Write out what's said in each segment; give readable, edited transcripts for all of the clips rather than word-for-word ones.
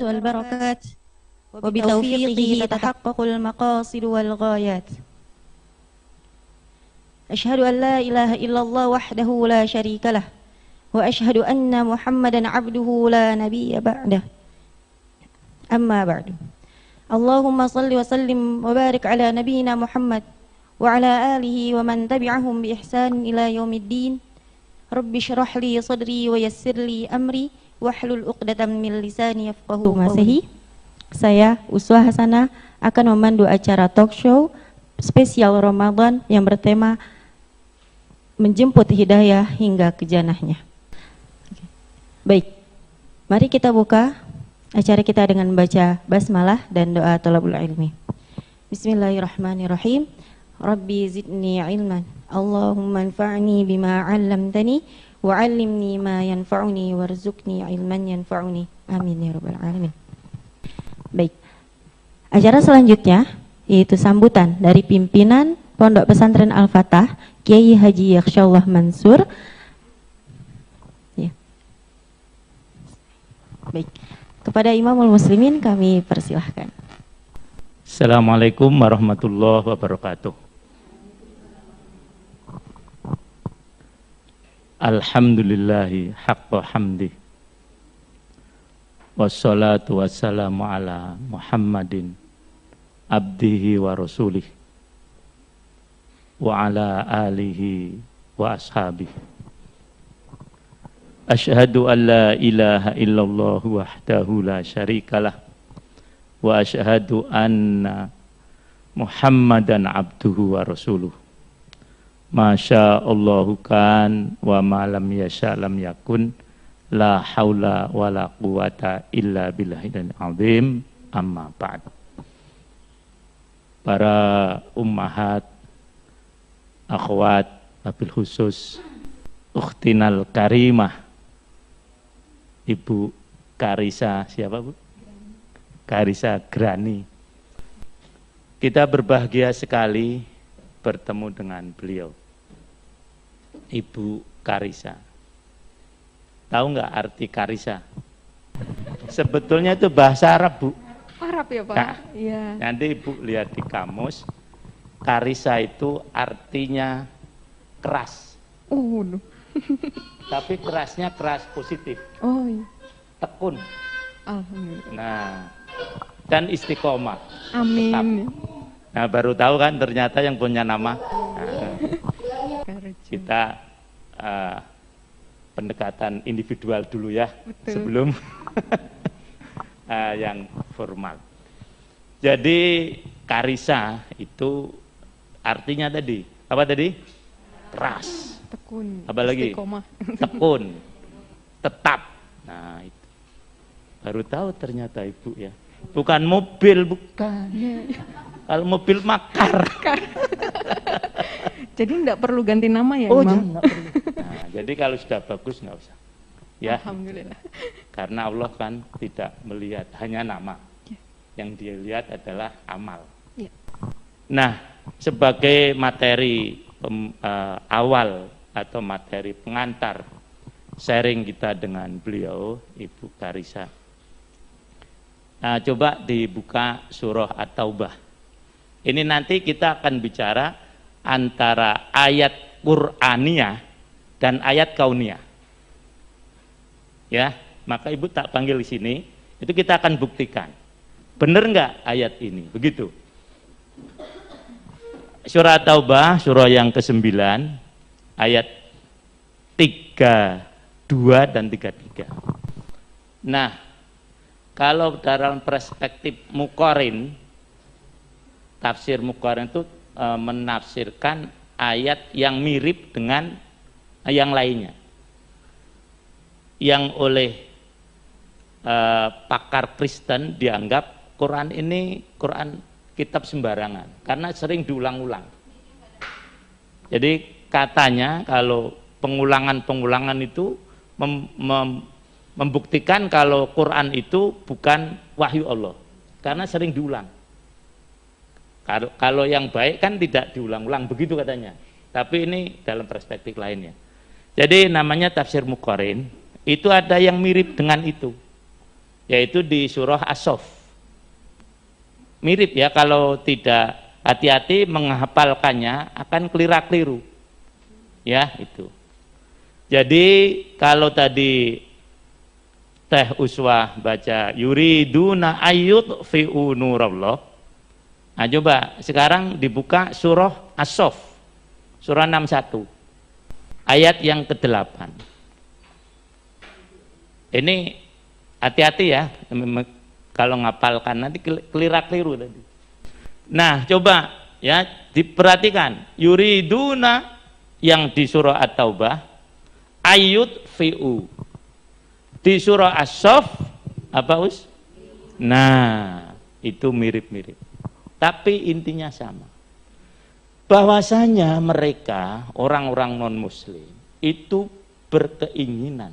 والبركات وبتوفيقه تتحقق المقاصد والغايات. أشهد أن لا إله إلا الله وحده لا شريك له وأشهد أن محمدا عبده لا نبي بعده. أما بعد، اللهم صل وسلم وبارك على نبينا محمد وعلى آله ومن تبعهم بإحسان إلى يوم الدين. رب اشرح لي صدري ويسر لي أمري wahlul uqdatam min lisani yafqahu qawli. Saya Uswah Hasanah akan memandu acara talk show spesial Ramadan yang bertema menjemput hidayah hingga ke jannahnya. Baik, mari kita buka acara kita dengan membaca basmalah dan doa thalabul ilmi. Bismillahirrahmanirrahim. Rabbi zidni ilman, Allahumma anfa'ni bima 'allamtani wa'allimni ma yanfa'uni warzuqni ilman yanfa'uni. Amin ya rabbal alamin. Baik, acara selanjutnya yaitu sambutan dari pimpinan Pondok Pesantren Al-Fatah Kiai Haji Yakhsyallah Mansur ya. Baik, kepada Imamul Muslimin kami persilahkan. Assalamualaikum warahmatullahi wabarakatuh. Alhamdulillahi haqqa hamdi, wassalatu wassalamu ala Muhammadin abdihi wa rasulih wa ala alihi wa ashabihi. Asyhadu an la ilaha illallah wahdahu la syarikalah wa asyhadu anna Muhammadan abduhu wa rasuluh. Masya Allahu kan wa malam yasha lam yakun, la haula wa la quwata illa billahil azim. Amma ba'd. Para ummahat, akhwat, wabil khusus ukhtinal karimah, Ibu Karisa, siapa Bu? Karisa Grani. Kita berbahagia sekali bertemu dengan beliau, Ibu Karisa. Tahu nggak arti Karisa? Sebetulnya itu bahasa Arab, Bu. Arab ya Pak? Nah, iya. nanti Ibu lihat di kamus, Karisa itu artinya keras. Tapi kerasnya keras positif. Oh iya. Tekun. Alhamdulillah. Nah, dan istiqomah. Amin. Tetap. Nah, baru tahu kan ternyata yang punya nama. Nah, kita pendekatan individual dulu ya. Betul. Sebelum yang formal. Jadi Karisa itu artinya tadi apa tadi? Keras. Tekun. Apa lagi? Istiqomah. Tekun. Tetap. Nah, itu. Baru tahu ternyata Ibu ya. Bukan mobil, bukan. Kalau mobil makar. Jadi enggak perlu ganti nama ya, Oh, Imam? enggak perlu. Nah, jadi kalau sudah bagus enggak usah. Ya. Alhamdulillah. Karena Allah kan tidak melihat hanya nama. Ya. Yang dia lihat adalah amal. Ya. Nah, sebagai materi awal atau materi pengantar sharing kita dengan beliau, Ibu Karisa. Nah, coba dibuka surah At-Taubah. Ini nanti kita akan bicara antara ayat Qur'aniyah dan ayat kauniyah. Ya, maka Ibu tak panggil di sini, itu kita akan buktikan. Benar enggak ayat ini? Begitu. Surah At-Taubah, surah yang ke-9, ayat 32 dan 33. Nah, kalau dalam perspektif Muqarin, tafsir Muqarin itu menafsirkan ayat yang mirip dengan yang lainnya, yang oleh pakar Kristen dianggap Quran ini Quran kitab sembarangan karena sering diulang-ulang. Jadi katanya kalau pengulangan-pengulangan itu membuktikan kalau Quran itu bukan wahyu Allah karena sering diulang. Kalau yang baik kan tidak diulang-ulang, begitu katanya. Tapi ini dalam perspektif lainnya. Jadi namanya tafsir Muqarin, itu ada yang mirip dengan itu. yaitu di surah As-Saff. Mirip ya, kalau tidak hati-hati menghafalkannya akan keliru. Ya, itu. Jadi kalau tadi Teh Uswah baca yuriduna ayyutfi'u nurallah. Nah, coba sekarang dibuka surah As-Saff. Surah 61. Ayat yang ke-8. Ini hati-hati ya, kalau ngapalkan nanti keliru tadi. Nah, coba ya diperhatikan. Yuriduna yang di surah At-Taubah ayyutfi'u. Di surah As-Saff apa Us? Nah, itu mirip-mirip. Tapi intinya sama. Bahwasanya mereka orang-orang non-muslim itu berkeinginan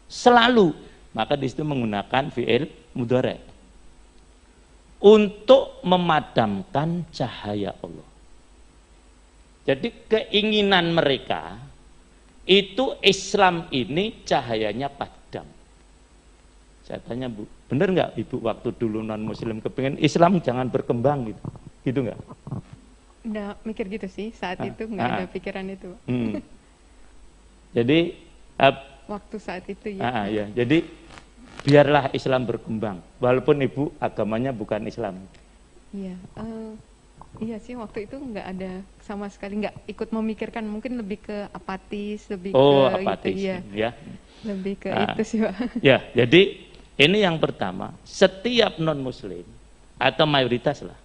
selalu, maka di situ menggunakan fi'il mudhari' untuk memadamkan cahaya Allah. Jadi keinginan mereka itu Islam ini cahayanya padam. Saya tanya, Bu, bener nggak Ibu waktu dulu non-muslim kepingin Islam jangan berkembang gitu? Gitu nggak? Nggak mikir gitu sih, saat itu nggak ada pikiran itu. Jadi Waktu saat itu ya. ya. Jadi biarlah Islam berkembang, walaupun Ibu agamanya bukan Islam. Iya, iya sih waktu itu nggak ada sama sekali, nggak ikut memikirkan, mungkin lebih ke apatis, lebih ke apatis, gitu, ya. Lebih ke itu sih Pak. Ya, jadi ini yang pertama, setiap non-muslim atau mayoritas lah,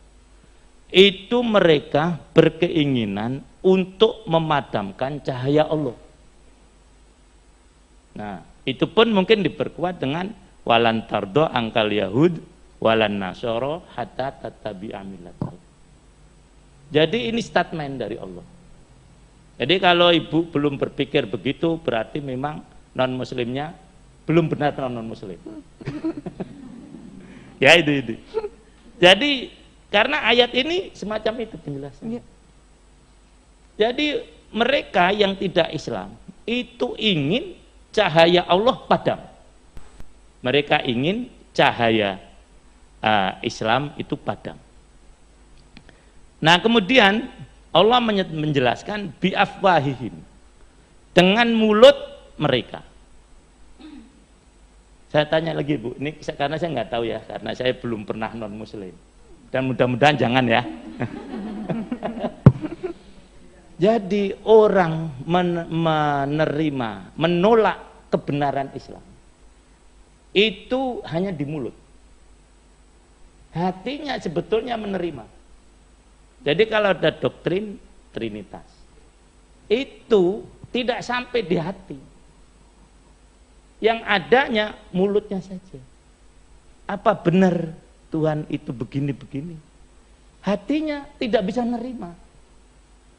itu mereka berkeinginan untuk memadamkan cahaya Allah. Nah, itu pun mungkin diperkuat dengan walan tardo angkal yahud walan nasoro hatta tatabi'a millatahum. Jadi ini statement dari Allah. Jadi kalau Ibu belum berpikir begitu, berarti memang non-muslimnya belum benar non-muslim. Ya itu. Jadi karena ayat ini semacam itu penjelasannya. Jadi mereka yang tidak Islam itu ingin cahaya Allah padam. Mereka ingin cahaya Islam itu padam. Nah, kemudian Allah menjelaskan biafwahihim, dengan mulut mereka. Saya tanya lagi, Bu, ini karena saya nggak tahu ya, karena saya belum pernah non-muslim. Dan mudah-mudahan jangan ya. Jadi orang menolak kebenaran Islam itu hanya di mulut. Hatinya sebetulnya menerima. Jadi kalau ada doktrin Trinitas, itu tidak sampai di hati. Yang adanya mulutnya saja. Apa benar Tuhan itu begini-begini? Hatinya tidak bisa menerima.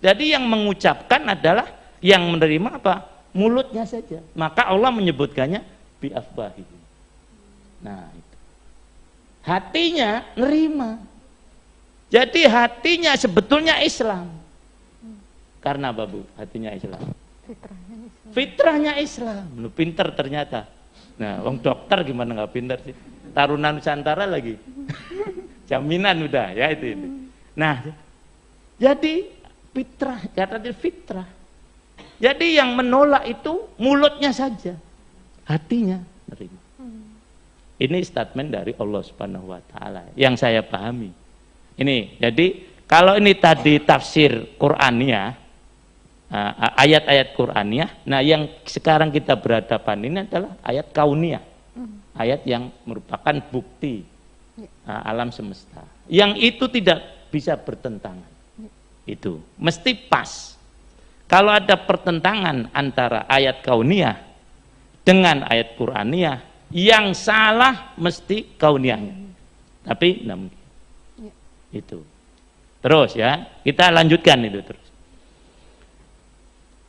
Jadi yang mengucapkan adalah, yang menerima apa? Mulutnya saja. Maka Allah menyebutkannya biafwahihim. Nah, itu. Hatinya nerima. Jadi hatinya sebetulnya Islam. Karena apa, Bu? Hatinya Islam. Fitrahnya Islam. Lu pinter ternyata. Nah, wong dokter gimana nggak pinter sih? Taruna Nusantara lagi. Jaminan udah ya itu. Nah, jadi fitrah, katanya fitrah. Jadi yang menolak itu mulutnya saja, hatinya nerima. Ini statement dari Allah Subhanahu wa taala yang saya pahami. Ini, jadi kalau ini tadi tafsir Qur'aniyah, ayat-ayat Qur'aniyah, nah yang sekarang kita berhadapan ini adalah ayat kauniyah. Ayat yang merupakan bukti alam semesta. Yang itu tidak bisa bertentangan. Itu mesti pas. Kalau ada pertentangan antara ayat kauniyah dengan ayat Qur'aniyah, yang salah mesti kauniyahnya. Tapi enggak mungkin. Itu. Terus ya, kita lanjutkan itu terus.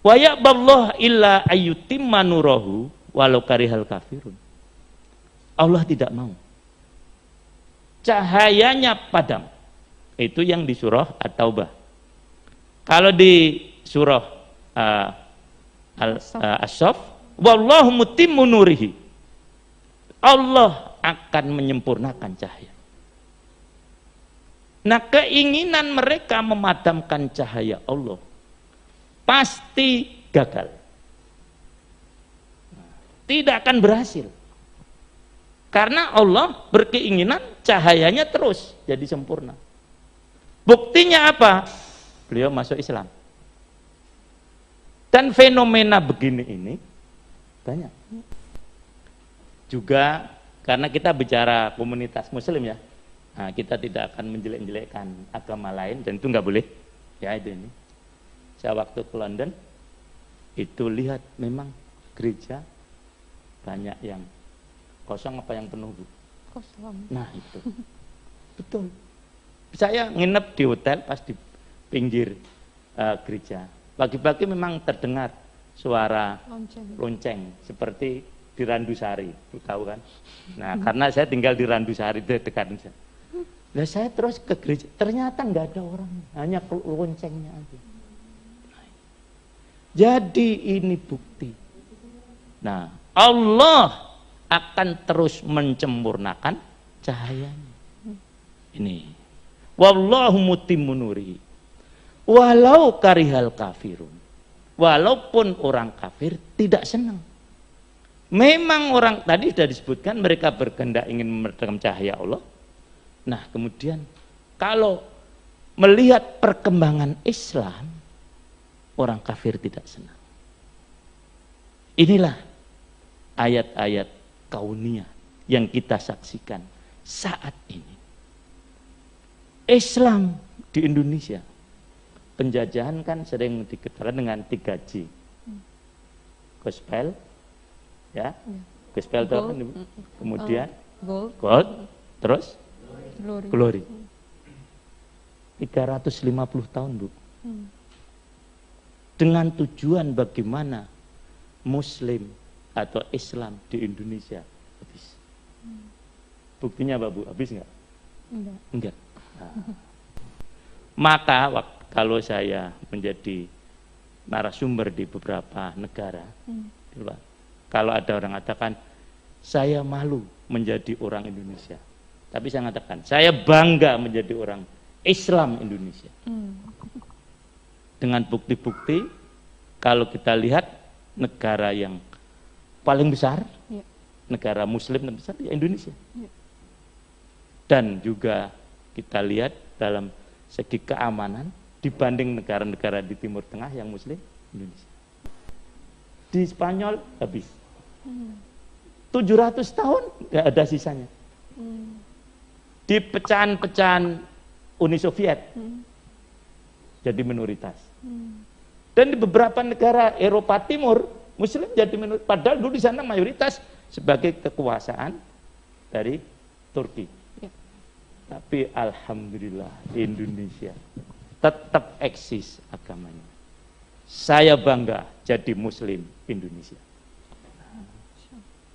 Wa ya'ballahu illa ayyutimma nurahu walau karihal kafirun. Allah tidak mau cahayanya padam. Itu yang di surah At-Taubah. Kalau di surah As-Saff, wallahu mutimmu nurihi. Allah akan menyempurnakan cahaya. Nah, keinginan mereka memadamkan cahaya Allah pasti gagal. Tidak akan berhasil. Karena Allah berkeinginan cahayanya terus jadi sempurna. Buktinya apa? Beliau masuk Islam. Dan fenomena begini ini banyak. Juga karena kita bicara komunitas muslim ya, nah, kita tidak akan menjelek-jelekkan agama lain, dan itu nggak boleh. Ya itu ini. Saya waktu ke London, itu lihat memang gereja banyak yang kosong apa yang penuh, Bu? Kosong. Nah itu, betul. Saya nginep di hotel pas di pinggir gereja. Pagi-pagi memang terdengar suara lonceng seperti di Randusari, tahu kan? Nah, karena saya tinggal di Randusari dekat. Nah, saya terus ke gereja, ternyata nggak ada orang, hanya loncengnya aja. Jadi ini bukti. Nah, Allah akan terus mencempurnakan cahayanya. Ini. Wallahu mutimmu nurihi. Walau karihal kafirun. Walaupun orang kafir tidak senang. Memang orang tadi sudah disebutkan mereka berkehendak ingin meredam cahaya Allah. Nah, kemudian kalau melihat perkembangan Islam, orang kafir tidak senang. Inilah ayat-ayat kauniyah yang kita saksikan saat ini. Islam di Indonesia, penjajahan kan sering dikatakan dengan 3G. Gospel, ya, gospel itu kan, kemudian gold, terus glory. 350 tahun, Bu. Dengan tujuan bagaimana Muslim atau Islam di Indonesia habis. Buktinya apa, Bu? Habis enggak? Enggak. Nah. Maka kalau saya menjadi narasumber di beberapa negara, kalau ada orang mengatakan saya malu menjadi orang Indonesia, tapi saya mengatakan saya bangga menjadi orang Islam Indonesia. Dengan bukti-bukti, kalau kita lihat negara yang paling besar, negara Muslim terbesar ya Indonesia. Dan juga kita lihat dalam segi keamanan dibanding negara-negara di Timur Tengah yang Muslim, Indonesia. Di Spanyol habis. 700 tahun nggak ada sisanya. Di pecahan-pecahan Uni Soviet jadi minoritas. Dan di beberapa negara Eropa Timur Muslim jadi minoritas. Padahal dulu di sana mayoritas sebagai kekuasaan dari Turki. Tapi alhamdulillah Indonesia tetap eksis agamanya. Saya bangga jadi Muslim Indonesia.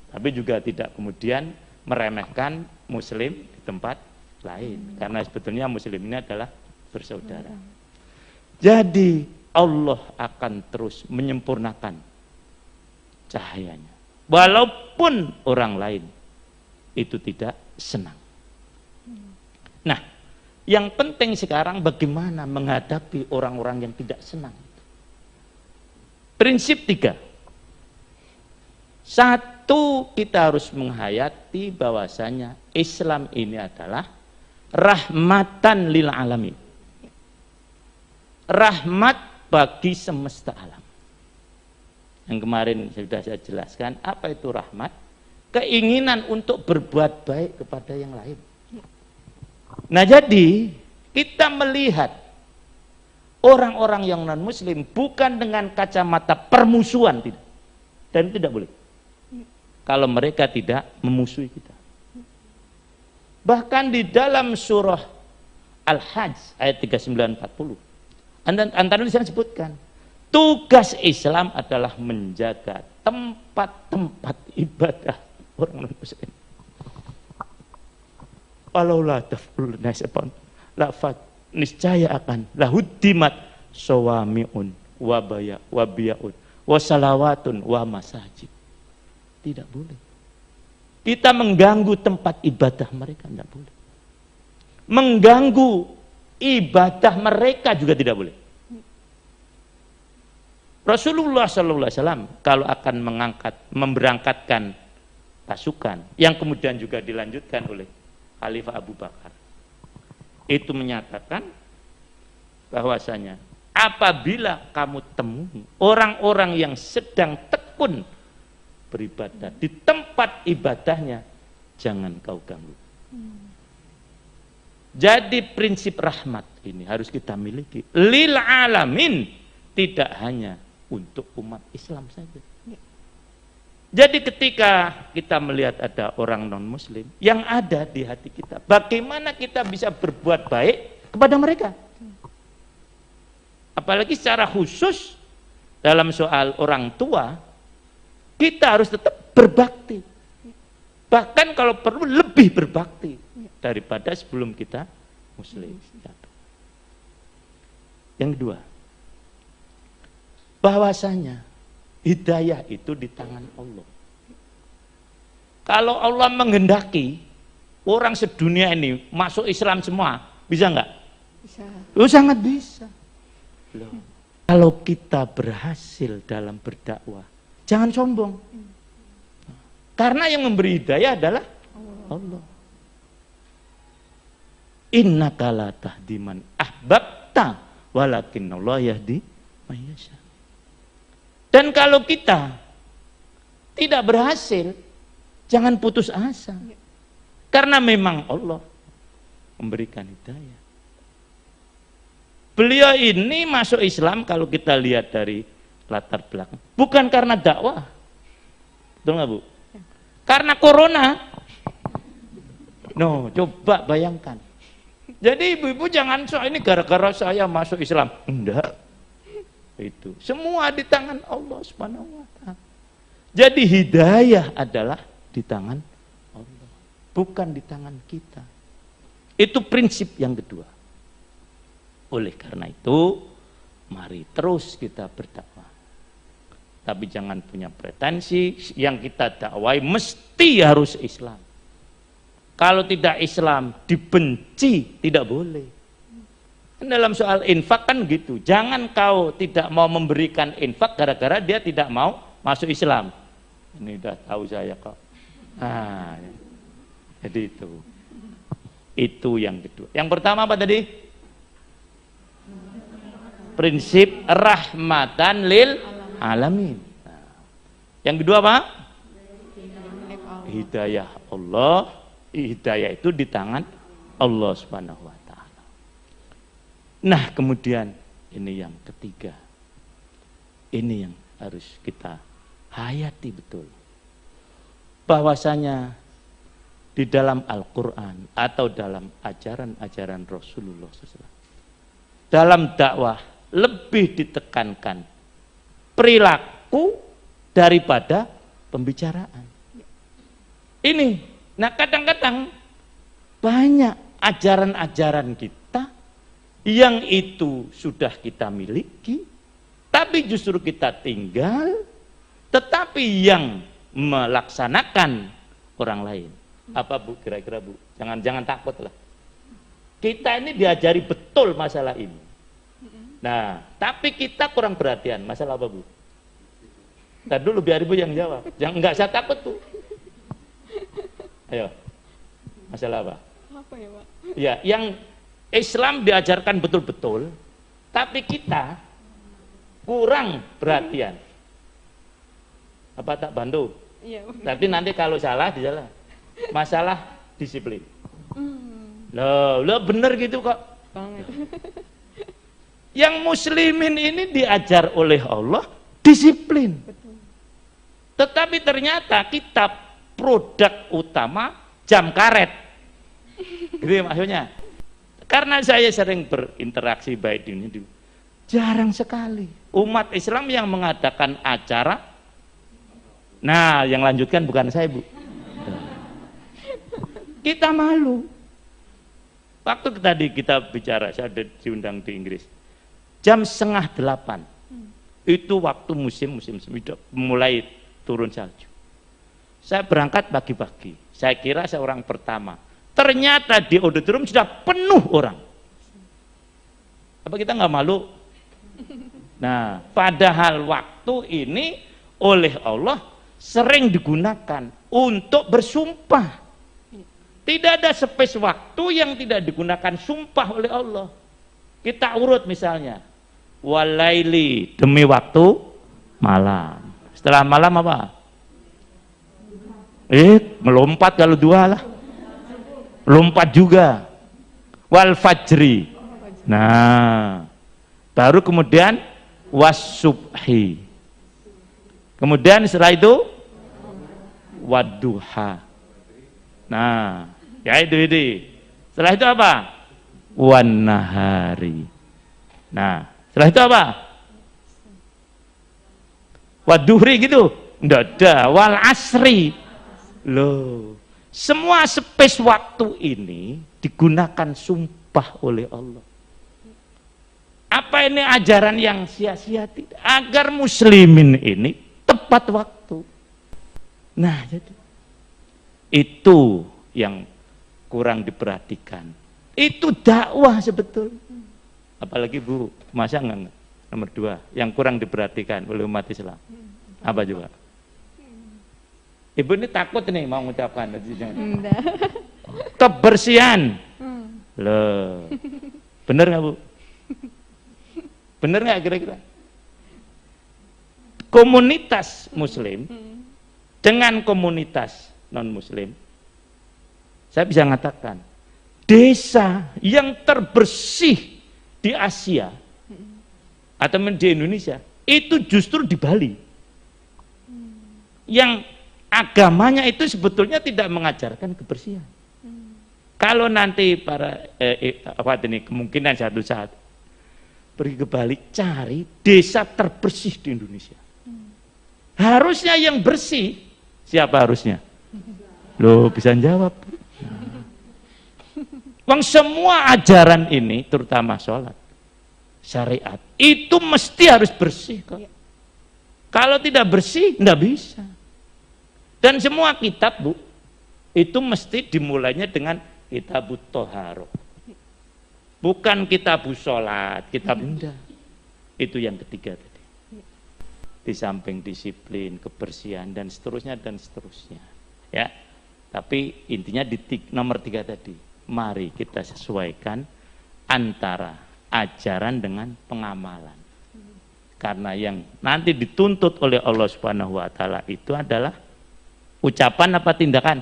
Tapi juga tidak kemudian meremehkan Muslim di tempat lain, karena sebetulnya Muslim ini adalah bersaudara. Jadi Allah akan terus menyempurnakan cahayanya, walaupun orang lain itu tidak senang. Nah, yang penting sekarang bagaimana menghadapi orang-orang yang tidak senang. Prinsip 3. 1, kita harus menghayati bahwasanya Islam ini adalah rahmatan lil alamin. Rahmat bagi semesta alam. Yang kemarin sudah saya jelaskan, apa itu rahmat? Keinginan untuk berbuat baik kepada yang lain. Nah, jadi kita melihat orang-orang yang non-muslim bukan dengan kacamata permusuhan, tidak. Dan tidak boleh. Kalau mereka tidak memusuhi kita. Bahkan di dalam surah Al-Hajj ayat 39-40, antara di sana disebutkan, tugas Islam adalah menjaga tempat-tempat ibadah orang non-muslim. Walaula taful nasabun lafat niscaya akan lahuddimat sawami'un wabiyaun wasalawatun wa masajid. Tidak boleh. Kita mengganggu tempat ibadah mereka, tidak boleh. Mengganggu ibadah mereka juga tidak boleh. Rasulullah SAW kalau akan memberangkatkan pasukan yang kemudian juga dilanjutkan oleh Khalifah Abu Bakar, itu menyatakan bahwasanya apabila kamu temui orang-orang yang sedang tekun beribadah di tempat ibadahnya, jangan kau ganggu. Jadi prinsip rahmat ini harus kita miliki lil alamin, tidak hanya untuk umat Islam saja. Jadi ketika kita melihat ada orang non muslim yang ada di hati kita, bagaimana kita bisa berbuat baik kepada mereka? Apalagi secara khusus dalam soal orang tua, kita harus tetap berbakti. Bahkan kalau perlu lebih berbakti daripada sebelum kita muslim. Yang kedua, bahwasanya hidayah itu di tangan Allah. Kalau Allah menghendaki orang sedunia ini masuk Islam semua, bisa nggak? Bisa. Oh, sangat bisa. Loh. Kalau kita berhasil dalam berdakwah, jangan sombong. Karena yang memberi hidayah adalah Allah. Innaka la tahdi man ahbabta walakinnallaha yahdi may yasha. Dan kalau kita tidak berhasil, jangan putus asa. Karena memang Allah memberikan hidayah. Beliau ini masuk Islam kalau kita lihat dari latar belakang, bukan karena dakwah. Betul nggak, Bu? Karena corona. No, coba bayangkan. Jadi ibu-ibu jangan ini gara-gara saya masuk Islam. Enggak. Itu semua di tangan Allah Subhanahu wa taala. Jadi hidayah adalah di tangan Allah, bukan di tangan kita. Itu prinsip yang kedua. Oleh karena itu, mari terus kita berdakwah. Tapi jangan punya pretensi yang kita dakwai mesti harus Islam. Kalau tidak Islam, dibenci, tidak boleh. Dalam soal infak kan gitu, jangan kau tidak mau memberikan infak gara-gara dia tidak mau masuk Islam. Ini udah tahu saya kok. Nah, jadi itu yang kedua. Yang pertama apa tadi? Prinsip rahmatan lil alamin. Nah, yang kedua apa? Hidayah Allah. Hidayah itu di tangan Allah Subhanahu wa taala. Nah, kemudian ini yang ketiga. Ini yang harus kita hayati betul. Bahwasanya di dalam Al-Qur'an atau dalam ajaran-ajaran Rasulullah SAW, dalam dakwah lebih ditekankan perilaku daripada pembicaraan. Ini, nah kadang-kadang banyak ajaran-ajaran kita yang itu sudah kita miliki, tapi justru kita tinggal, tetapi yang melaksanakan orang lain. Apa Bu, kira-kira Bu? Jangan takut lah. Kita ini diajari betul masalah ini. Nah, tapi kita kurang perhatian. Masalah apa, Bu? Tadi dulu biar Ibu yang jawab. Jangan, enggak saya takut, Bu. Ayo. Masalah apa? Apa ya, Pak? Ya, yang Islam diajarkan betul-betul, tapi kita kurang perhatian. Apa tak bantu? Iya. Tapi nanti kalau salah disalah. Masalah disiplin. Loh, bener gitu kok. Banget. Yang muslimin ini diajar oleh Allah disiplin. Betul. Tetapi ternyata kita produk utama jam karet. Gitu maksudnya. Karena saya sering berinteraksi baik di ini, jarang sekali umat Islam yang mengadakan acara. Nah, yang lanjutkan bukan saya, Bu. Kita malu. Waktu tadi kita bicara, saya diundang di Inggris. Jam 7:30 itu waktu musim sudah mulai turun salju. Saya berangkat pagi-pagi. Saya kira saya orang pertama. Ternyata di auditorium sudah penuh orang. Apa kita nggak malu? Nah, padahal waktu ini oleh Allah sering digunakan untuk bersumpah. Tidak ada space waktu yang tidak digunakan sumpah oleh Allah. Kita urut misalnya, walaili, demi waktu malam. Setelah malam apa? Melompat kalau dua lah. Lompat juga. Wal fajri. Nah, baru kemudian wasubhi. Kemudian setelah itu wadduha. Nah, ya itu. Setelah itu apa? Wan nahari. Nah, setelah itu apa? Wadduhri gitu. Enggak ada. Wal asri. Loh, semua space waktu ini digunakan sumpah oleh Allah. Apa ini ajaran yang sia-sia? Tidak. Agar muslimin ini tepat waktu. Nah, jadi itu yang kurang diperhatikan. Itu dakwah sebetulnya. Apalagi Bu, masa enggak? Nomor 2, yang kurang diperhatikan oleh umat Islam. Apa juga? Ibu ini takut nih mau mengucapkan. Kebersihan. Loh. Bener nggak Bu? Bener nggak kira-kira? Komunitas Muslim dengan komunitas non-Muslim, saya bisa mengatakan desa yang terbersih di Asia atau di Indonesia itu justru di Bali, yang agamanya itu sebetulnya tidak mengajarkan kebersihan. Kalau nanti para kemungkinan satu saat pergi ke Bali, cari desa terbersih di Indonesia. Harusnya yang bersih siapa harusnya? Loh, bisa jawab. Bang, semua ajaran ini terutama sholat, syariat itu mesti harus bersih kok. Kalau tidak bersih nggak bisa. Dan semua kitab Bu itu mesti dimulainya dengan kitabut toharo, bukan kitabut sholat, kitab indah. Itu yang ketiga tadi. Di samping disiplin, kebersihan dan seterusnya ya. Tapi intinya di nomor 3 tadi, mari kita sesuaikan antara ajaran dengan pengamalan. Karena yang nanti dituntut oleh Allah Subhanahu wa taala itu adalah ucapan apa tindakan?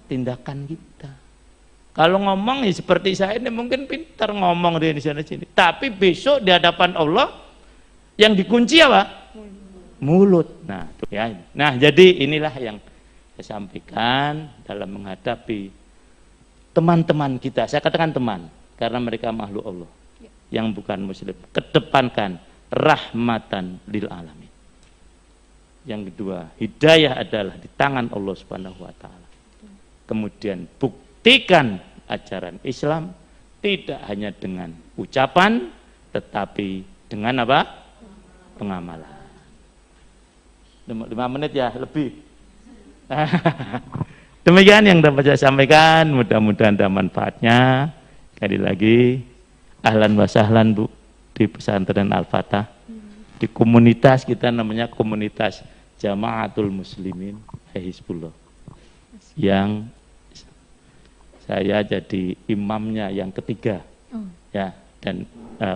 Tindakan kita. Kalau ngomong ya seperti saya ini mungkin pintar ngomong di sana sini, tapi besok di hadapan Allah yang dikunci apa? Mulut. Nah, ya. Nah, jadi inilah yang saya sampaikan dalam menghadapi teman-teman kita. Saya katakan teman karena mereka makhluk Allah yang bukan muslim. Kedepankan rahmatan lil alamin. Yang kedua, hidayah adalah di tangan Allah Subhanahu wa taala. Kemudian buktikan ajaran Islam tidak hanya dengan ucapan tetapi dengan apa? Pengamalan. 5 menit ya lebih. Demikian yang dapat saya sampaikan, mudah-mudahan ada manfaatnya. Sekali lagi ahlan wa sahlan Bu di pesantren Al-Fatah. Di komunitas kita namanya komunitas Jamaatul Muslimin Hizbullah, yang saya jadi imamnya yang ketiga. Ya, dan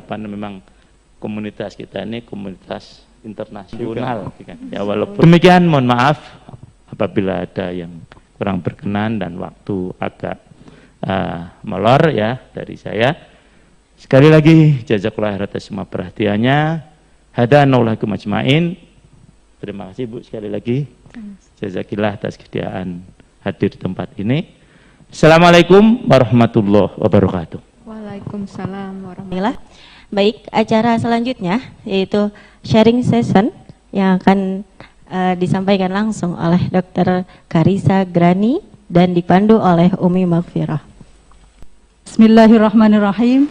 memang komunitas kita ini komunitas internasional ya, walaupun demikian mohon maaf apabila ada yang kurang berkenan dan waktu agak molor ya dari saya. Sekali lagi jazakallahu khairan atas semua perhatiannya. Hadanallahu majma'in. Terima kasih Bu sekali lagi. Jazakillah atas kesediaan hadir di tempat ini. Assalamualaikum warahmatullahi wabarakatuh. Waalaikumsalam warahmatullahi wabarakatuh. Baik, acara selanjutnya yaitu sharing session yang akan disampaikan langsung oleh Dr. Karisa Grani dan dipandu oleh Umi Maghfirah. Bismillahirrahmanirrahim.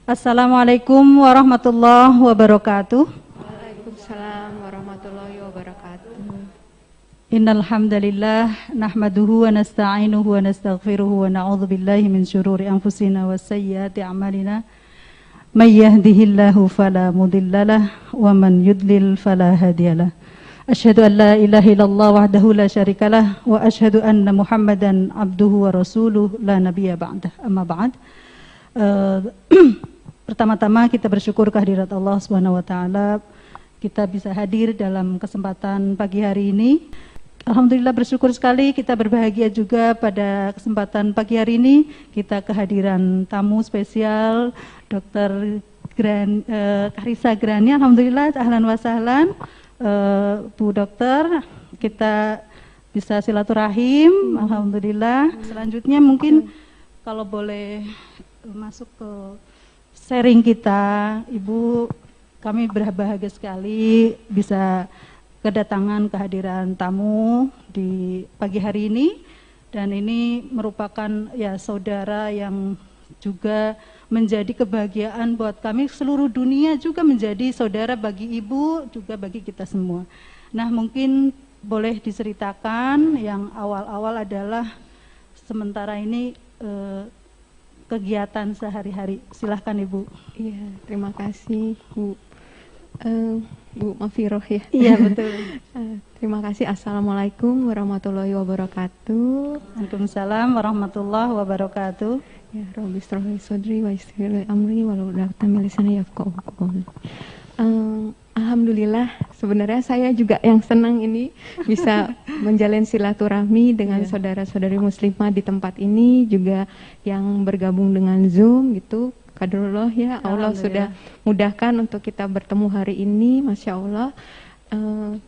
Assalamualaikum warahmatullahi wabarakatuh. Waalaikumsalam warahmatullahi wabarakatuh. Innal hamdalillah nahmaduhu wa nasta'inuhu wa nastaghfiruhu wa na'udzu billahi min syururi anfusina wa sayyiati a'malina. May yahdihillahu fala mudhillalah wa man yudlil fala hadiyalah. Asyhadu an la ilaha illallah wahdahu la syarikalah wa asyhadu anna Muhammadan abduhu wa rasuluh la nabiyya ba'dah. Amma ba'd. Pertama-tama kita bersyukur kehadirat Allah Subhanahu wa taala, kita bisa hadir dalam kesempatan pagi hari ini. Alhamdulillah bersyukur sekali, kita berbahagia juga pada kesempatan pagi hari ini kita kehadiran tamu spesial Dr. Karissa Grani. Alhamdulillah, ahlan wa sahlan Bu Dokter, kita bisa silaturahim. Alhamdulillah. Selanjutnya mungkin kalau boleh masuk ke sharing kita, Ibu, kami berbahagia sekali bisa kedatangan kehadiran tamu di pagi hari ini, dan ini merupakan ya saudara yang juga menjadi kebahagiaan buat kami, seluruh dunia juga menjadi saudara bagi Ibu juga bagi kita semua. Nah, mungkin boleh diceritakan yang awal-awal adalah sementara ini kegiatan sehari-hari. Silahkan Ibu. Iya, terima kasih Bu. Bu Mafiroh ya. Iya betul. Terima kasih. Assalamualaikum warahmatullahi wabarakatuh. Waalaikumsalam warahmatullahi wabarakatuh. Ya Rabbi shrah sadri wa yassir li amri wahlul 'uqdatam min lisani yafqahu qawli. Alhamdulillah, sebenarnya saya juga yang senang ini bisa menjalin silaturahmi dengan saudara-saudari muslimah di tempat ini, juga yang bergabung dengan Zoom gitu. Qadarullah ya, Allah sudah mudahkan untuk kita bertemu hari ini, Masya Allah.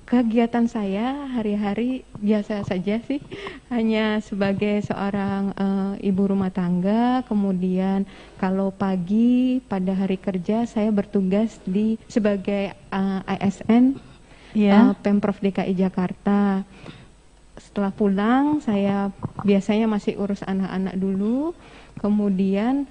Kegiatan saya hari-hari biasa saja sih, hanya sebagai seorang ibu rumah tangga. Kemudian kalau pagi pada hari kerja saya bertugas sebagai ASN Pemprov DKI Jakarta. Setelah pulang saya biasanya masih urus anak-anak dulu. Kemudian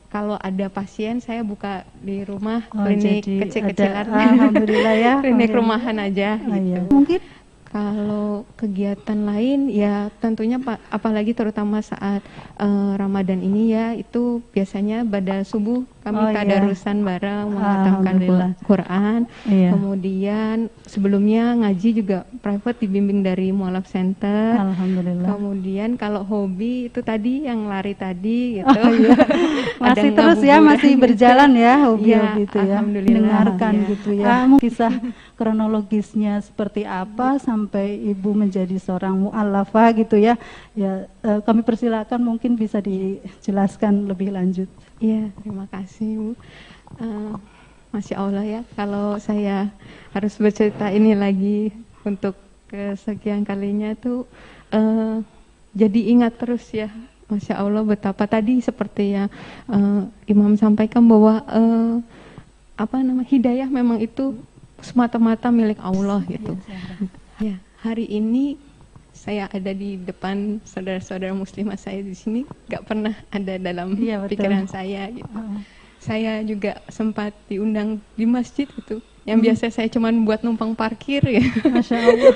kalau ada pasien saya buka di rumah, klinik kecil-kecilan, alhamdulillah ya, klinik rumahan aja gitu. Iya. Mungkin kalau kegiatan lain ya tentunya apalagi terutama saat Ramadan ini ya, itu biasanya pada subuh kami tadarusan bareng menghatamkan Quran. Iya. Kemudian sebelumnya ngaji juga private dibimbing dari Mualaf Center. Alhamdulillah. Kemudian kalau hobi itu tadi yang lari tadi gitu. Masih terus ya, masih berjalan ya hobi itu ya. Alhamdulillah. Dengarkan gitu ya. Kisah kronologisnya seperti apa sampai Ibu menjadi seorang mu'allafah gitu ya. Ya, kami persilakan mungkin bisa dijelaskan lebih lanjut. Iya, terima kasih Bu. Masya Allah ya, kalau saya harus bercerita ini lagi untuk kesekian kalinya tuh jadi ingat terus ya, Masya Allah betapa tadi seperti yang Imam sampaikan bahwa hidayah memang itu semata-mata milik Allah gitu. Ya, hari ini saya ada di depan saudara-saudara muslimah saya di sini, nggak pernah ada dalam pikiran saya gitu. Saya juga sempat diundang di masjid gitu, yang biasa saya cuman buat numpang parkir ya. Masya Allah.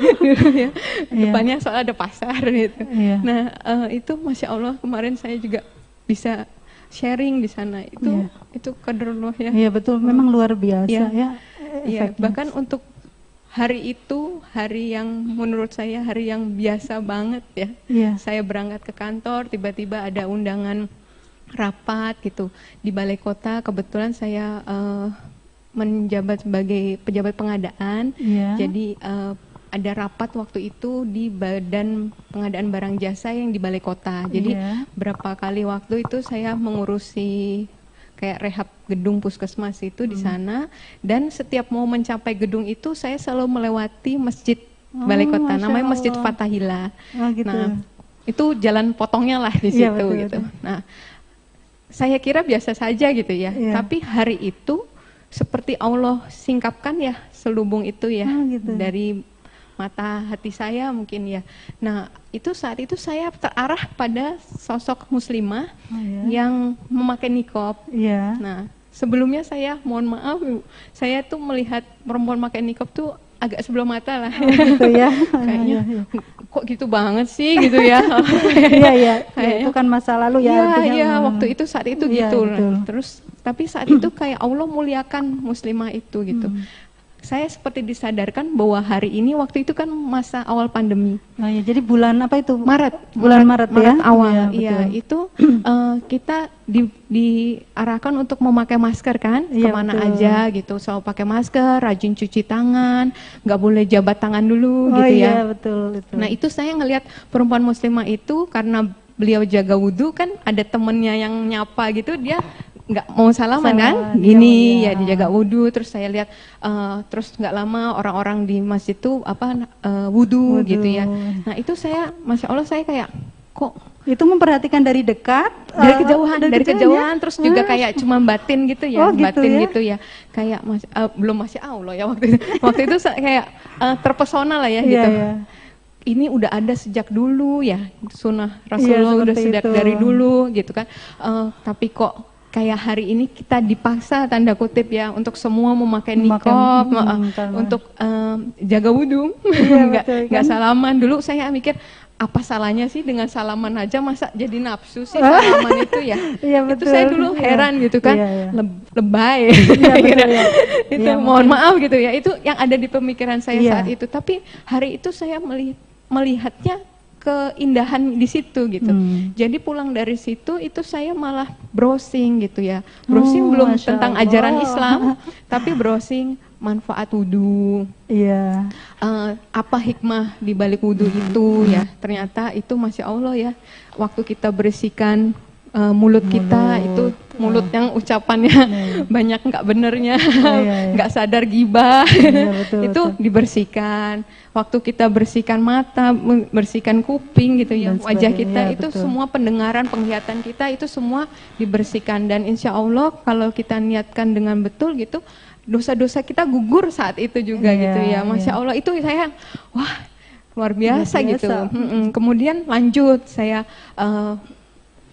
Ya. Depannya soal ada pasar gitu. Nah itu Masya Allah, kemarin saya juga bisa sharing di sana. Itu qadarullah ya. Iya betul, memang luar biasa ya. Iya, bahkan untuk hari itu, hari yang menurut saya hari yang biasa banget ya. Saya berangkat ke kantor, tiba-tiba ada undangan rapat gitu di balai kota. Kebetulan saya menjabat sebagai pejabat pengadaan. Jadi ada rapat waktu itu di Badan Pengadaan Barang Jasa yang di balai kota. Jadi berapa kali waktu itu saya mengurusi kayak rehab gedung puskesmas itu di sana, dan setiap mau mencapai gedung itu saya selalu melewati masjid balai kota, namanya Masjid Fathahillah. Gitu. Nah, itu jalan potongnya lah di situ gitu. Nah, saya kira biasa saja gitu ya, tapi hari itu seperti Allah singkapkan ya selubung itu ya dari mata hati saya mungkin ya. Nah, itu saat itu saya terarah pada sosok muslimah yang memakai niqab. Nah, sebelumnya saya mohon maaf, saya tuh melihat perempuan memakai niqab tuh agak sebelah mata lah. Gitu ya. Kayaknya kok gitu banget sih gitu ya. Iya iya. Itu kan masa lalu ya. Iya, waktu itu saat itu iya, gitu. betul. Terus tapi saat itu kayak Allah muliakan muslimah itu gitu. Saya seperti disadarkan bahwa hari ini waktu itu kan masa awal pandemi. Oh, ya, jadi bulan apa itu? Bulan Maret Maret ya? awal. Iya, Iya, itu kita diarahkan untuk memakai masker kan, Iya, kemana betul. aja gitu. Selalu pakai masker, rajin cuci tangan, nggak boleh jabat tangan dulu Oh gitu iya, ya. betul. Nah itu saya ngelihat perempuan muslimah itu karena beliau jaga wudhu kan, ada temennya yang nyapa gitu, dia nggak mau salaman kan, gini ya dijaga wudhu. Terus saya lihat terus nggak lama orang-orang di masjid itu wudhu gitu ya. Nah itu saya, masya Allah, saya kayak kok itu memperhatikan dari dekat, dari kejauhan, terus juga kayak cuma batin gitu ya, gitu ya, kayak belum masya Allah ya waktu itu saya kayak terpesona lah ya gitu. Iya. Ini udah ada sejak dulu ya, sunnah Rasulullah udah sejak dari dulu gitu kan. Tapi kok kayak hari ini kita dipaksa tanda kutip ya untuk semua memakai niqab, untuk jaga wudhu, nggak salaman. Dulu saya mikir apa salahnya sih dengan salaman aja, masa jadi nafsu sih salaman itu ya. Iya, itu saya dulu heran gitu kan, lebay. Itu mohon maaf gitu ya, itu yang ada di pemikiran saya saat itu. Tapi hari itu saya melihatnya keindahan di situ gitu. Jadi pulang dari situ itu saya malah browsing gitu ya. Browsing belum tentang ajaran Islam, tapi browsing manfaat wudhu. Iya. Apa hikmah di balik wudhu itu ya. Ternyata itu masya Allah ya. Waktu kita bersihkan mulut kita itu, mulut yang ucapannya banyak nggak benernya, nggak sadar gibah, itu dibersihkan. Waktu kita bersihkan mata, bersihkan kuping gitu ya, wajah kita itu semua, pendengaran, penglihatan kita itu semua dibersihkan. Dan insya Allah kalau kita niatkan dengan betul gitu, dosa-dosa kita gugur saat itu juga gitu ya. Masya Allah, itu saya wah luar biasa gitu. Kemudian lanjut saya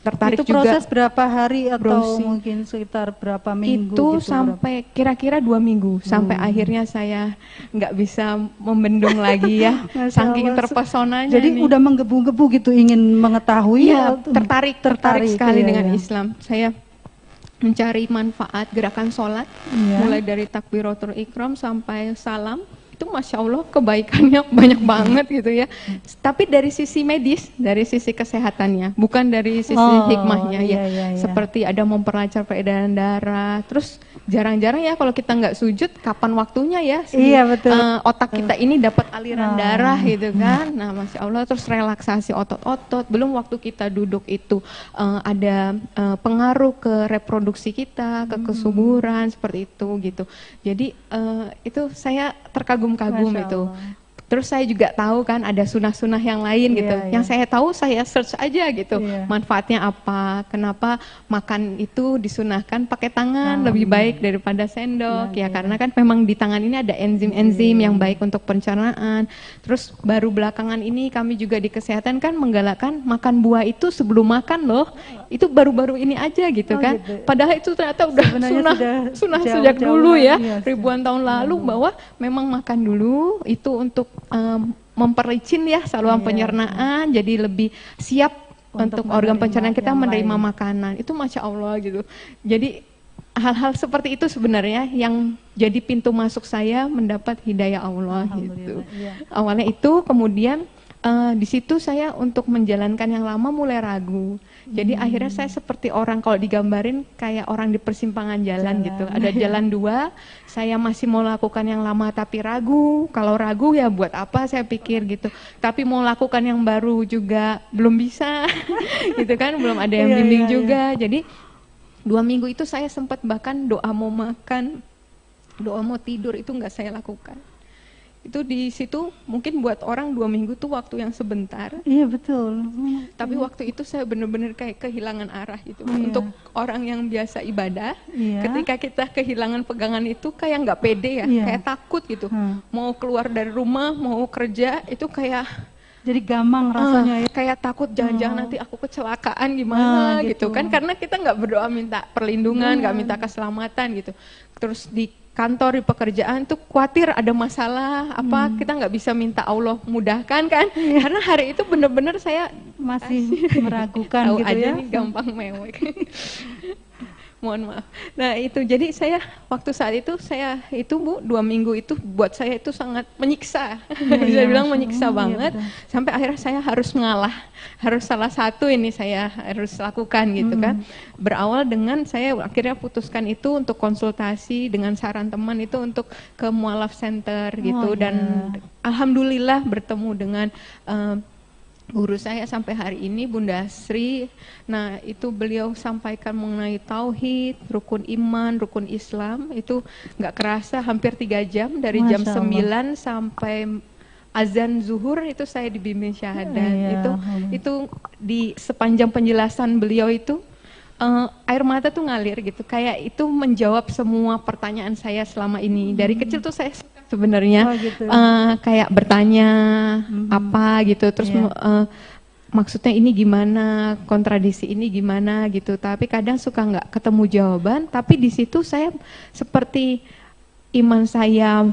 tertarik itu juga. Proses berapa hari atau browsing. mungkin sekitar berapa minggu? Itu gitu, sampai kira-kira 2 minggu, sampai akhirnya saya nggak bisa membendung lagi ya, saking terpesonanya. Jadi nih. udah menggebu-gebu gitu ingin mengetahui? Ya, tertarik sekali dengan ya. Islam. Saya mencari manfaat gerakan sholat, mulai dari takbiratul ihram sampai salam. Itu masya Allah kebaikannya banyak banget gitu ya. Tapi dari sisi medis, dari sisi kesehatannya, bukan dari sisi hikmahnya ya. Seperti ada memperlancar peredaran darah. Terus jarang-jarang ya kalau kita nggak sujud, kapan waktunya ya? Betul. Otak kita ini dapat aliran darah gitu kan. Nah masya Allah, terus relaksasi otot-otot. Belum waktu kita duduk itu ada pengaruh ke reproduksi kita, ke kesuburan seperti itu gitu. Jadi itu saya terkagum itu. Terus saya juga tahu kan ada sunah-sunah yang lain gitu. Yang saya tahu saya search aja gitu. Manfaatnya apa? Kenapa makan itu disunahkan pakai tangan lebih baik daripada sendok ya? Karena kan memang di tangan ini ada enzim-enzim yang baik untuk pencernaan. Terus baru belakangan ini kami juga di kesehatan kan menggalakkan makan buah itu sebelum makan loh. Itu baru-baru ini aja gitu kan. Padahal itu ternyata udah sunah sejak dulu ya, ribuan tahun lalu, bahwa memang makan dulu itu untuk memperlicin ya saluran pencernaan, jadi lebih siap untuk organ pencernaan kita menerima makanan. Itu masya Allah gitu. Jadi hal-hal seperti itu sebenarnya yang jadi pintu masuk saya mendapat hidayah Allah gitu. Awalnya itu, kemudian di situ saya untuk menjalankan yang lama mulai ragu. Jadi akhirnya saya seperti orang, kalau digambarin kayak orang di persimpangan jalan gitu. Ada jalan dua, saya masih mau lakukan yang lama tapi ragu. Kalau ragu ya buat apa saya pikir gitu. Tapi mau lakukan yang baru juga belum bisa gitu kan, belum ada yang bimbing juga. Jadi 2 minggu itu saya sempat bahkan doa mau makan, doa mau tidur itu nggak saya lakukan. Itu di situ mungkin buat orang 2 minggu tuh waktu yang sebentar. Iya betul. Tapi waktu itu saya benar-benar kayak kehilangan arah gitu. Untuk orang yang biasa ibadah, ketika kita kehilangan pegangan itu kayak nggak pede ya, kayak takut gitu. Mau keluar dari rumah, mau kerja itu kayak jadi gamang rasanya ya. Kayak takut jangan-jangan nanti aku kecelakaan gimana gitu kan, karena kita nggak berdoa minta perlindungan, nggak minta keselamatan gitu. Terus di kantor, di pekerjaan tuh khawatir ada masalah apa, kita nggak bisa minta Allah mudahkan kan, karena hari itu bener-bener saya Masih meragukan tahu gitu aja ya. nih gampang mewek. Mohon maaf. Nah itu, jadi saya waktu saat itu saya itu Bu, 2 minggu itu buat saya itu sangat menyiksa, bisa bilang menyiksa banget, sampai akhirnya saya harus ngalah, harus salah satu ini saya harus lakukan gitu kan. Berawal dengan saya akhirnya putuskan itu untuk konsultasi dengan saran teman itu untuk ke Mualaf Center gitu, dan alhamdulillah bertemu dengan guru saya sampai hari ini, Bunda Sri. Nah itu beliau sampaikan mengenai tauhid, rukun iman, rukun Islam, itu nggak kerasa hampir 3 jam, dari jam 9 sampai azan zuhur itu saya dibimbing syahadat. Itu di sepanjang penjelasan beliau itu air mata tuh ngalir gitu, kayak itu menjawab semua pertanyaan saya selama ini. Dari kecil tuh saya suka sebenarnya kayak bertanya apa gitu, terus maksudnya ini gimana, kontradiksi ini gimana gitu, tapi kadang suka nggak ketemu jawaban, tapi di situ saya seperti iman saya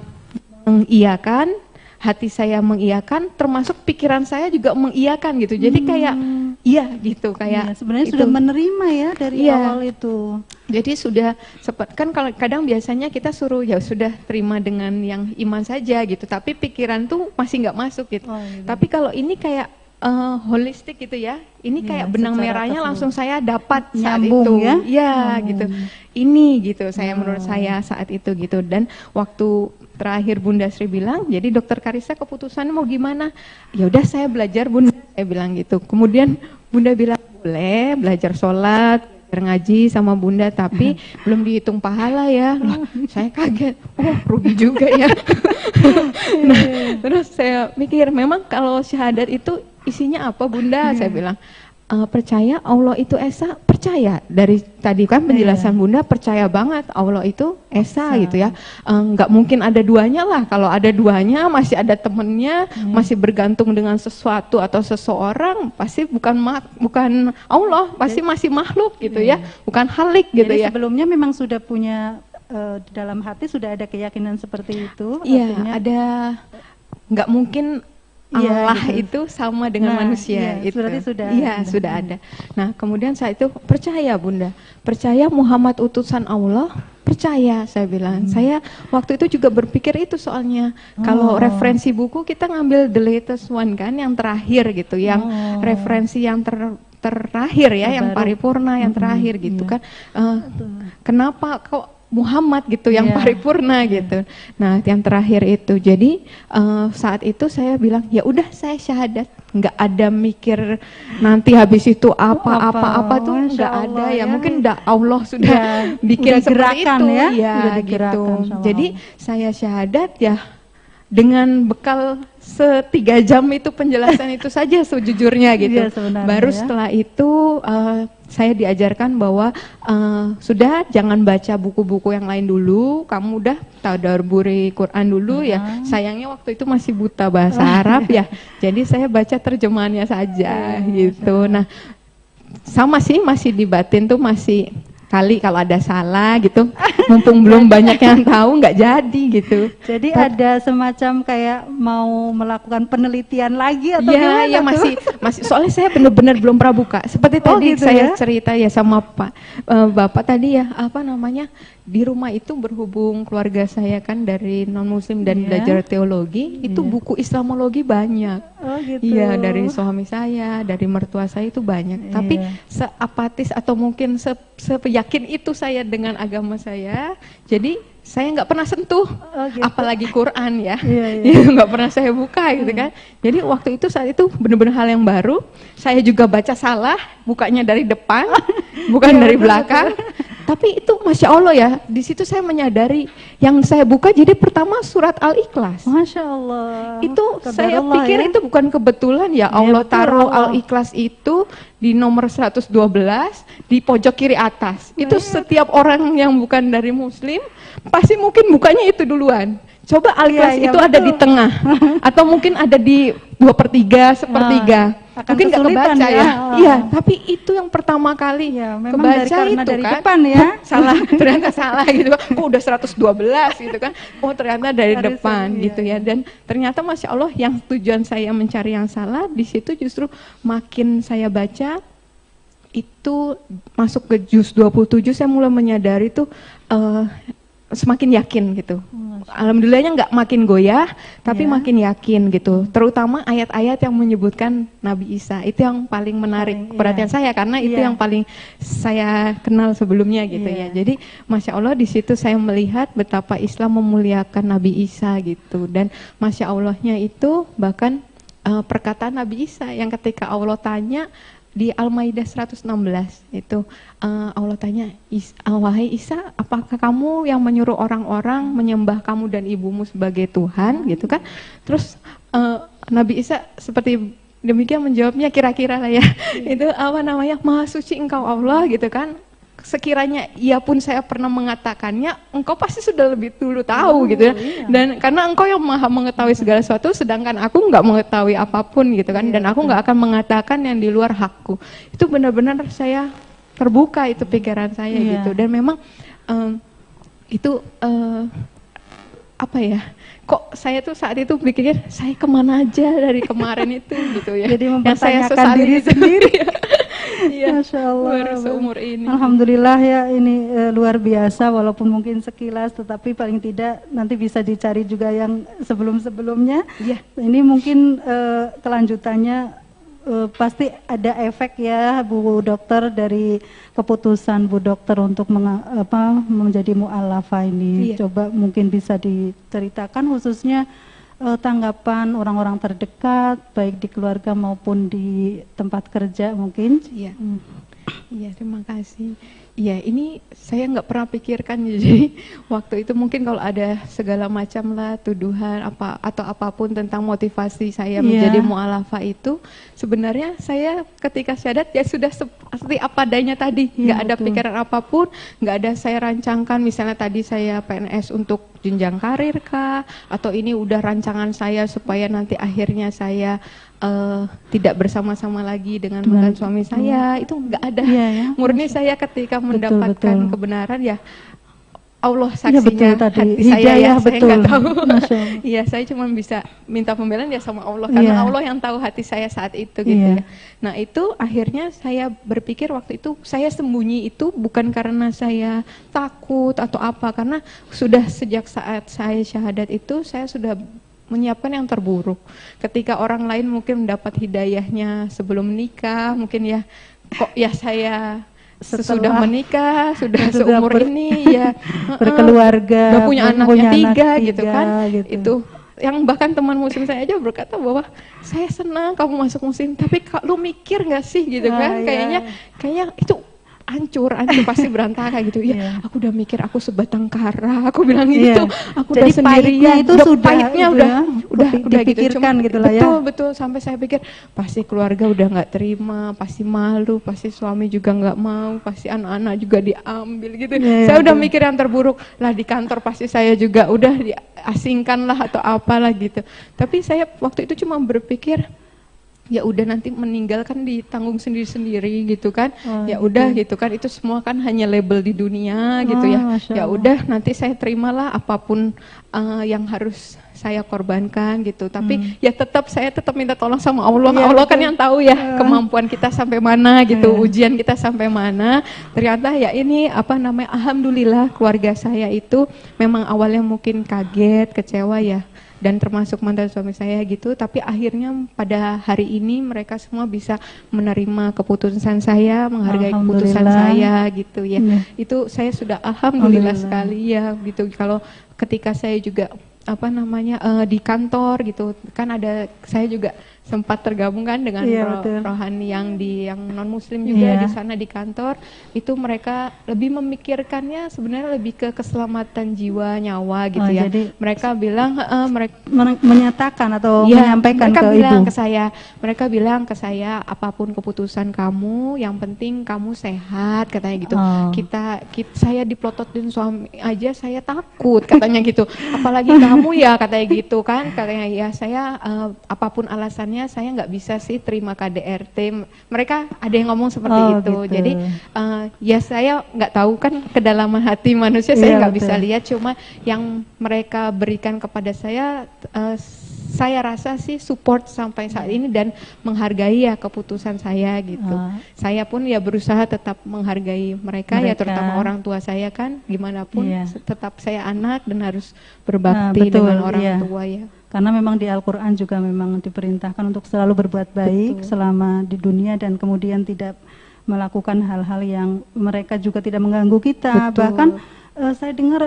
mengiyakan, hati saya mengiyakan, termasuk pikiran saya juga mengiyakan gitu. Jadi kayak iya gitu, kayak sebenarnya itu. sudah menerima ya dari awal itu. Jadi sudah kan kalau kadang biasanya kita suruh ya sudah terima dengan yang iman saja gitu, tapi pikiran tuh masih nggak masuk gitu. Tapi kalau ini kayak holistik gitu ya, ini kayak benang merahnya langsung saya dapat saat itu ya gitu. Ini gitu saya menurut saya saat itu gitu. Dan waktu terakhir Bunda Sri bilang, jadi Dokter Karissa keputusannya mau gimana? Ya udah saya belajar Bunda, saya bilang gitu. Kemudian Bunda bilang boleh belajar sholat, belajar ngaji sama Bunda, tapi belum dihitung pahala ya. Loh, saya kaget, rugi juga ya. Nah, terus saya mikir memang kalau syahadat itu isinya apa Bunda? Saya bilang percaya Allah itu Esa, percaya. Dari tadi kan penjelasan Bunda percaya banget Allah itu Esa gitu ya. Nggak mungkin ada duanya lah, kalau ada duanya masih ada temennya, masih bergantung dengan sesuatu atau seseorang, pasti bukan Allah, pasti masih makhluk gitu ya, bukan halik gitu ya. Jadi sebelumnya memang sudah punya di dalam hati sudah ada keyakinan seperti itu. Iya, ada, nggak mungkin Allah gitu. Itu sama dengan manusia itu. Berarti sudah. Iya, sudah ada. Nah, kemudian saya itu percaya Bunda, percaya Muhammad utusan Allah, percaya saya bilang. Saya waktu itu juga berpikir itu soalnya. Kalau referensi buku kita ngambil the latest one kan, yang terakhir gitu, yang referensi yang terakhir ya, yang paripurna yang terakhir gitu kan. Kenapa kok Muhammad gitu yang paripurna gitu. Nah, yang terakhir itu. Jadi saat itu saya bilang ya udah saya syahadat, nggak ada mikir nanti habis itu apa tuh nggak ada ya. Mungkin Allah sudah bikin seperti itu ya gitu. Jadi saya syahadat ya dengan bekal 3 jam itu penjelasan itu saja sejujurnya gitu. Baru setelah itu saya diajarkan bahwa sudah jangan baca buku-buku yang lain dulu, kamu udah tadabburi Quran dulu ya. Sayangnya waktu itu masih buta bahasa Arab ya, jadi saya baca terjemahannya saja gitu. Nah sama sih, masih di batin tuh masih kali kalau ada salah gitu, mumpung belum banyak yang tahu nggak jadi gitu. Jadi ada semacam kayak mau melakukan penelitian lagi atau gimana? Ya masih soalnya saya benar-benar belum pernah buka. Seperti tadi gitu saya cerita ya sama Bapak tadi ya, apa namanya, di rumah itu berhubung keluarga saya kan dari non muslim dan belajar teologi, itu buku Islamologi banyak. Iya, dari suami saya, dari mertua saya itu banyak. Tapi seapatis atau mungkin seyakin itu saya dengan agama saya, jadi saya nggak pernah sentuh, apalagi Quran ya, nggak pernah saya buka gitu kan. Jadi waktu itu saat itu benar-benar hal yang baru. Saya juga baca salah, bukanya dari depan, bukan dari belakang. Tapi itu Masya Allah ya, di situ saya menyadari yang saya buka jadi pertama surat Al-Ikhlas. Masya Allah. Itu saya pikir itu bukan kebetulan ya, Allah taruh Al-Ikhlas itu di nomor 112 di pojok kiri atas. Itu setiap orang yang bukan dari muslim pasti mungkin bukanya itu duluan. Coba Al-Ikhlas Iya, itu ada di tengah, atau mungkin ada di 2/3, 1/3. Akan Mungkin nggak kesulitan kebaca ya. ya. Iya, tapi itu yang pertama kali Ya, memang kebaca karena itu dari kan. depan ya. Salah, ternyata salah gitu. Kok udah 112 gitu kan. Oh, ternyata dari Harus, depan iya, gitu ya. Dan ternyata Masya Allah yang tujuan saya mencari yang salah, di situ justru makin saya baca, itu masuk ke juz 27 saya mulai menyadari tuh semakin yakin gitu. Alhamdulillahnya nggak makin goyah, tapi Ya. makin yakin gitu. Terutama ayat-ayat yang menyebutkan Nabi Isa, itu yang paling menarik perhatian saya karena itu Iya. yang paling saya kenal sebelumnya gitu Iya. ya. Jadi Masya Allah di situ saya melihat betapa Islam memuliakan Nabi Isa gitu. Dan Masya Allahnya itu bahkan perkataan Nabi Isa yang ketika Allah tanya di Al-Maidah 116 itu Allah tanya, wahai Isa, apakah kamu yang menyuruh orang-orang menyembah kamu dan ibumu sebagai Tuhan gitu kan? Terus Nabi Isa seperti demikian menjawabnya kira-kira lah ya. Itu apa namanya? Maha suci engkau Allah gitu kan. Sekiranya ia pun saya pernah mengatakannya, engkau pasti sudah lebih dulu tahu gitu ya. Iya. Dan karena engkau yang maha mengetahui segala sesuatu, sedangkan aku nggak mengetahui apapun gitu kan. Dan aku nggak akan mengatakan yang di luar hakku. Itu benar-benar saya terbuka itu pikiran saya Iya. gitu. Dan memang itu apa ya? Kok saya tuh saat itu pikir saya kemana aja dari kemarin itu gitu ya. Jadi Yang saya mempertanyakan sesali diri itu. sendiri. Iya. Masya Allah. Baru seumur ini. Alhamdulillah ya, ini luar biasa walaupun mungkin sekilas, tetapi paling tidak nanti bisa dicari juga yang sebelum-sebelumnya. Iya. Ini mungkin kelanjutannya pasti ada efek ya Bu Dokter dari keputusan Bu Dokter untuk menjadi mu'alafah ini. Iya. Coba mungkin bisa diceritakan khususnya tanggapan orang-orang terdekat, baik di keluarga maupun di tempat kerja mungkin. Iya. Iya, terima kasih. Iya, ini saya nggak pernah pikirkan jadi waktu itu mungkin kalau ada segala macam lah tuduhan atau apapun tentang motivasi saya menjadi mu'alafah itu, sebenarnya saya ketika syahadat ya sudah seperti apa adanya tadi, nggak ada pikiran apapun, nggak ada saya rancangkan misalnya tadi saya PNS untuk jenjang karir kah, atau ini udah rancangan saya supaya nanti akhirnya saya tidak bersama-sama lagi dengan mantan suami saya, itu nggak ada. Iya, ya. Murni saya ketika mendapatkan betul. kebenaran ya Allah Iya, betul saksinya tadi. hati saya ya, Hidayah, saya betul. nggak tahu. Masya Allah. Iya, saya cuma bisa minta pembelaan ya sama Allah karena Iya. Allah yang tahu hati saya saat itu gitu Iya. ya. Nah itu akhirnya saya berpikir waktu itu saya sembunyi itu bukan karena saya takut atau apa, karena sudah sejak saat saya syahadat itu saya sudah menyiapkan yang terburuk. Ketika orang lain mungkin mendapat hidayahnya sebelum menikah, mungkin ya kok ya saya sudah menikah, sudah seumur ini ya berkeluarga, udah punya anak yang tiga gitu kan. gitu. Itu yang bahkan teman muslim saya aja berkata bahwa saya senang kamu masuk muslim, tapi lu mikir nggak sih gitu kan? Iya. Kayaknya itu hancur pasti berantakan gitu ya. Iya. Aku udah mikir aku sebatang kara, aku bilang Iya. gitu. Aku Jadi udah sendirian, pahitnya itu sudah pahitnya udah dipikirkan Cuma- gitu lah ya. Betul sampai saya pikir pasti keluarga udah nggak terima, pasti malu, pasti suami juga nggak mau, pasti anak-anak juga diambil gitu. Iya, Saya udah betul. mikir yang terburuk lah, di kantor pasti saya juga udah diasingkan lah atau apalah gitu. Tapi saya waktu itu cuma berpikir ya udah nanti meninggalkan ditanggung sendiri-sendiri gitu kan. Oh, Ya gitu. udah gitu kan, itu semua kan hanya label di dunia gitu Oh, ya. Masya Ya Allah. udah nanti saya terimalah apapun yang harus saya korbankan gitu. Tapi ya saya tetap minta tolong sama Allah. Iya, Allah kan betul. yang tahu ya kemampuan kita sampai mana gitu, ujian kita sampai mana. Ternyata ya ini alhamdulillah keluarga saya itu memang awalnya mungkin kaget, kecewa ya. Dan termasuk mantan suami saya gitu, tapi akhirnya pada hari ini mereka semua bisa menerima keputusan saya, menghargai keputusan Alhamdulillah. saya gitu ya. Iya. Itu saya sudah alhamdulillah Alhamdulillah. sekali ya gitu. Kalau ketika saya juga di kantor gitu kan, ada saya juga sempat tergabung kan dengan Betul. rohani yang non muslim juga Iya. di sana di kantor, itu mereka lebih memikirkannya sebenarnya lebih ke keselamatan jiwa nyawa gitu ya. Jadi Mereka bilang mereka menyatakan atau ya, menyampaikan mereka ke bilang ibu. ke saya, mereka bilang ke saya, apapun keputusan kamu, yang penting kamu sehat, katanya gitu. Oh. Saya diplototin suami aja saya takut, katanya gitu. Apalagi kamu ya, katanya gitu kan. Katanya ya saya apapun alasannya saya nggak bisa sih terima KDRT. Mereka ada yang ngomong seperti itu. Gitu. Jadi ya saya nggak tahu kan kedalaman hati manusia, saya Iya, nggak bisa betul. lihat. Cuma yang mereka berikan kepada saya rasa sih support sampai saat ini dan menghargai ya keputusan saya gitu. Saya pun ya berusaha tetap menghargai mereka ya, terutama orang tua saya kan, gimana pun tetap saya anak dan harus berbakti Betul, dengan orang iya. tua ya. Karena memang di Al-Quran juga memang diperintahkan untuk selalu berbuat baik selama di dunia dan kemudian tidak melakukan hal-hal yang mereka juga tidak mengganggu kita. Betul. Bahkan saya dengar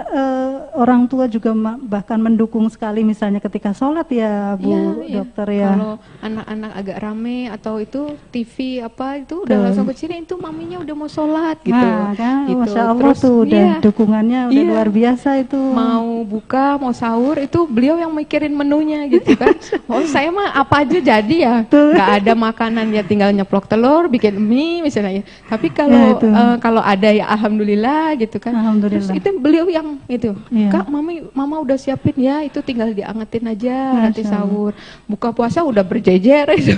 orang tua juga bahkan mendukung sekali misalnya ketika sholat ya Bu Dokter ya. Kalau anak-anak agak rame atau itu TV apa itu udah langsung kecilin, itu maminya udah mau sholat gitu. Nah, kan, Gitu. Masya Allah Terus, tuh udah iya, dukungannya udah luar biasa itu. mau buka, mau sahur itu beliau yang mikirin menunya gitu kan. Oh saya mah apa aja jadi ya, nggak ada makanan ya tinggal nyeplok telur, bikin mie misalnya. Tapi kalau kalau ada ya alhamdulillah gitu kan. Alhamdulillah. Terus itu beliau yang itu, Iya. Kak mama udah siapin ya, itu tinggal diangetin aja nanti sahur. Buka puasa udah berjejer itu.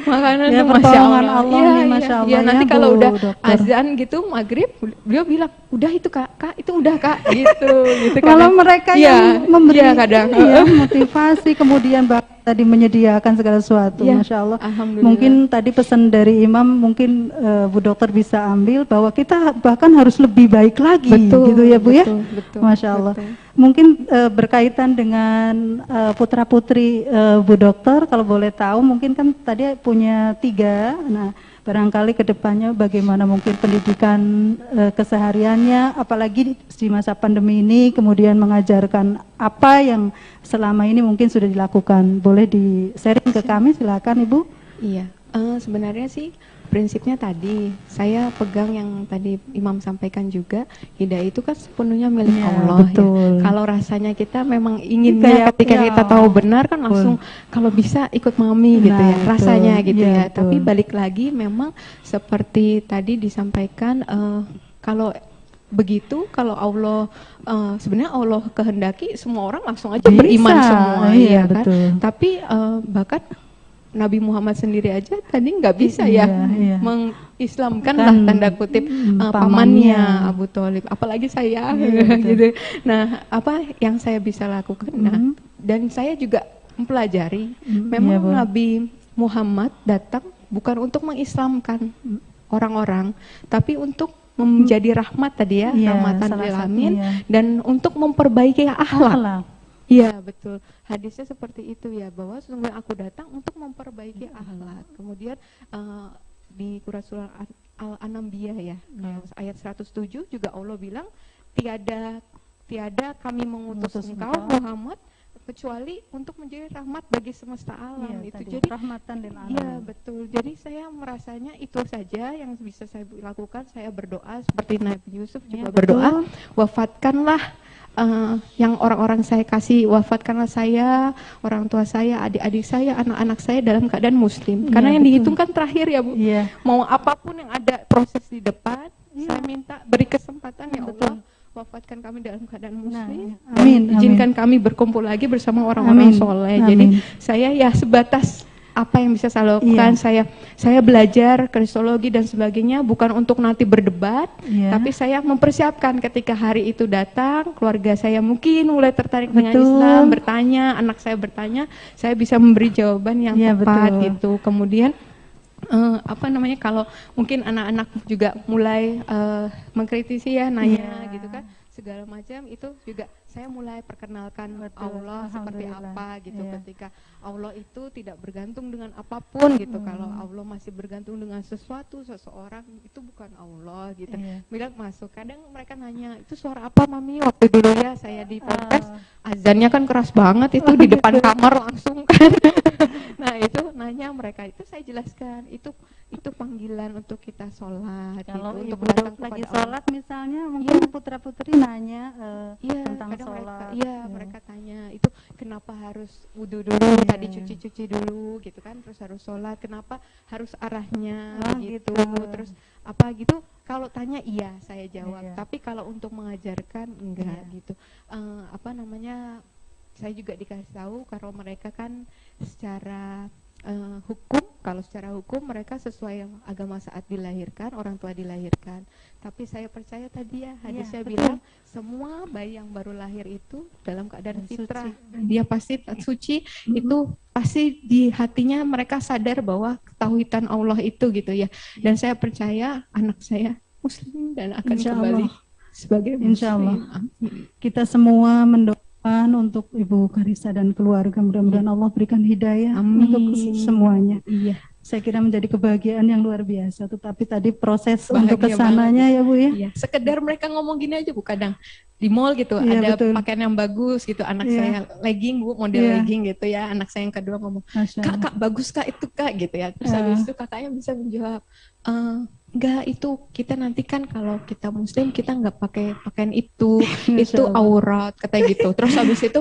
Makanan Ya, tuh Masya pertolongan Allah. Allah nih, Masya Allah Ya, nanti ya, kalau Bu udah Dokter. azan gitu maghrib, beliau bilang udah itu kak itu udah kak gitu. Kalau mereka yang memberi kadang motivasi kemudian tadi menyediakan segala sesuatu, Ya, Masya Allah. alhamdulillah. Mungkin tadi pesan dari Imam mungkin Bu Dokter bisa ambil bahwa kita bahkan harus lebih baik lagi, gitu ya Bu ya. Betul, Masya Allah. betul. Mungkin berkaitan dengan putra putri Bu Dokter, kalau boleh tahu mungkin kan tadi punya 3. Nah, barangkali kedepannya bagaimana mungkin pendidikan kesehariannya, apalagi di masa pandemi ini, kemudian mengajarkan apa yang selama ini mungkin sudah dilakukan. Boleh di-sharing ke kami, silakan Ibu. Iya, sebenarnya sih prinsipnya tadi saya pegang yang tadi Imam sampaikan juga, hidayah itu kan sepenuhnya milik Allah. Betul. Ya. Kalau rasanya kita memang inginnya ketika kita tahu benar kan langsung kalau bisa ikut mami gitu ya, rasanya gitu ya. Tapi balik lagi memang seperti tadi disampaikan, kalau begitu, kalau Allah sebenarnya Allah kehendaki semua orang langsung aja beriman semua, ya kan. Tapi bahkan Nabi Muhammad sendiri aja tadi nggak bisa mengislamkan lah tanda kutip pamannya Abu Thalib, apalagi saya gitu. Nah, apa yang saya bisa lakukan? Nah, dan saya juga mempelajari memang Nabi Muhammad datang bukan untuk mengislamkan orang-orang, tapi untuk menjadi rahmat tadi ya, rahmatan lil alamin, dan untuk memperbaiki akhlak. Iya betul, hadisnya seperti itu ya, bahwa sesungguhnya aku datang untuk memperbaiki akhlak. Kemudian di surah Al-Anbiya ya, ayat 107 juga Allah bilang tiada kami mengutus engkau Muhammad kecuali untuk menjadi rahmat bagi semesta alam. Itu jadi rahmatan lil alamin. Iya betul. Jadi saya merasanya itu saja yang bisa saya lakukan. Saya berdoa seperti Nabi Yusuf juga berdoa, wafatkanlah yang orang-orang saya kasih, wafatkanlah saya, orang tua saya, adik-adik saya, anak-anak saya dalam keadaan muslim. Karena yang dihitung kan terakhir ya Bu. Mau apapun yang ada proses di depan, saya minta beri kesempatan ya Allah, wafatkan kami dalam keadaan muslim. Amin. Izinkan kami berkumpul lagi bersama orang-orang soleh. Jadi saya ya sebatas apa yang bisa saya lakukan, saya belajar kristologi dan sebagainya bukan untuk nanti berdebat, tapi saya mempersiapkan ketika hari itu datang, keluarga saya mungkin mulai tertarik dengan Islam, bertanya, anak saya bertanya, saya bisa memberi jawaban yang tepat gitu. Kemudian kalau mungkin anak-anak juga mulai mengkritisi ya, nanya gitu kan, segala macam, itu juga saya mulai perkenalkan Allah seperti apa gitu. Ketika Allah itu tidak bergantung dengan apapun gitu. Kalau Allah masih bergantung dengan sesuatu, seseorang, itu bukan Allah gitu. Bila masuk, kadang mereka nanya, itu suara apa Mami? Waktu dulu ya saya di podcast, azannya kan keras banget itu di depan kamar langsung kan. Nah itu nanya mereka, itu saya jelaskan, itu panggilan untuk kita sholat. Kalau gitu, ibu untuk datang lagi kepada sholat Allah. misalnya, mungkin putra-putri nanya Iya, tentang kadang sholat. mereka tanya itu kenapa harus wudhu dulu, tadi cuci-cuci dulu gitu kan, terus harus sholat, kenapa harus arahnya gitu, terus apa gitu. Kalau tanya iya saya jawab, tapi kalau untuk mengajarkan enggak gitu. Apa namanya? Saya juga dikasih tahu kalau mereka kan secara hukum, kalau secara hukum mereka sesuai yang agama saat dilahirkan, orang tua dilahirkan. Tapi saya percaya tadi ya hadisnya bilang semua bayi yang baru lahir itu dalam keadaan fitrah, dia pasti suci, itu pasti di hatinya mereka sadar bahwa ketauhidan Allah itu gitu ya. Dan saya percaya anak saya muslim dan akan kembali sebagai muslim. Insya Allah. Kita semua mendoakan untuk Ibu Karissa dan keluarga, mudah-mudahan Allah berikan hidayah untuk semuanya. Iya. Saya kira menjadi kebahagiaan yang luar biasa. Tetapi tadi proses untuk kesananya ya Bu ya. Iya. Sekedar mereka ngomong gini aja Bu, kadang di mall gitu ada pakaian yang bagus gitu, anak saya legging Bu, model legging gitu ya, anak saya yang kedua ngomong, kak bagus kak itu kak gitu ya. Terus habis itu kakaknya bisa menjawab, enggak, itu kita nanti kan kalau kita muslim kita enggak pakai pakaian itu aurat katanya gitu. Terus habis itu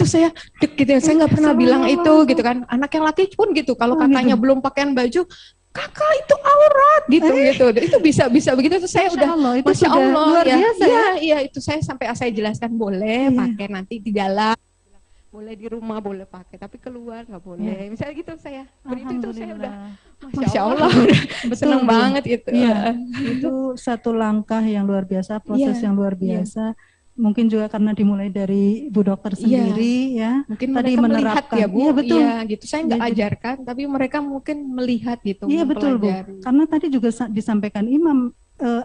saya gitu ya, saya enggak pernah bilang itu gitu kan. Anak yang laki pun gitu, kalau kakaknya belum pakaian baju, kakak itu aurat gitu. Itu bisa begitu. Terus saya udah Masya Allah luar biasa ya, itu saya sampai saya jelaskan boleh pakai nanti di dalam, boleh di rumah boleh pakai, tapi keluar nggak boleh. Misalnya gitu saya. Itu saya udah Masya Allah, senang banget itu. Itu satu langkah yang luar biasa, proses yang luar biasa. Mungkin juga karena dimulai dari Bu Dokter sendiri ya. Mungkin tadi mereka menerapkan melihat ya Bu. Iya betul. Iya gitu. Saya nggak ajarkan, tapi mereka mungkin melihat gitu. Iya betul Bu. Karena tadi juga disampaikan Imam,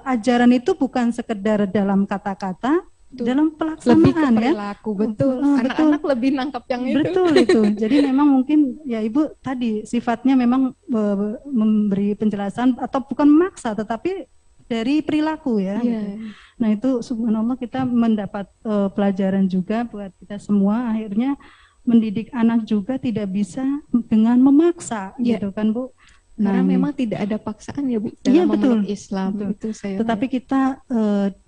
ajaran itu bukan sekedar dalam kata-kata, dalam pelaksanaan lebih ke perilaku, betul. Anak-anak lebih nangkap yang itu. Betul itu. Jadi memang mungkin ya Ibu tadi sifatnya memang memberi penjelasan atau bukan memaksa, tetapi dari perilaku ya. Gitu. Nah itu subhanallah kita mendapat pelajaran juga buat kita semua. Akhirnya mendidik anak juga tidak bisa dengan memaksa, gitu kan Bu. Karena memang tidak ada paksaan ya Bu dalam memeluk Islam. Itu saya. Tetapi kita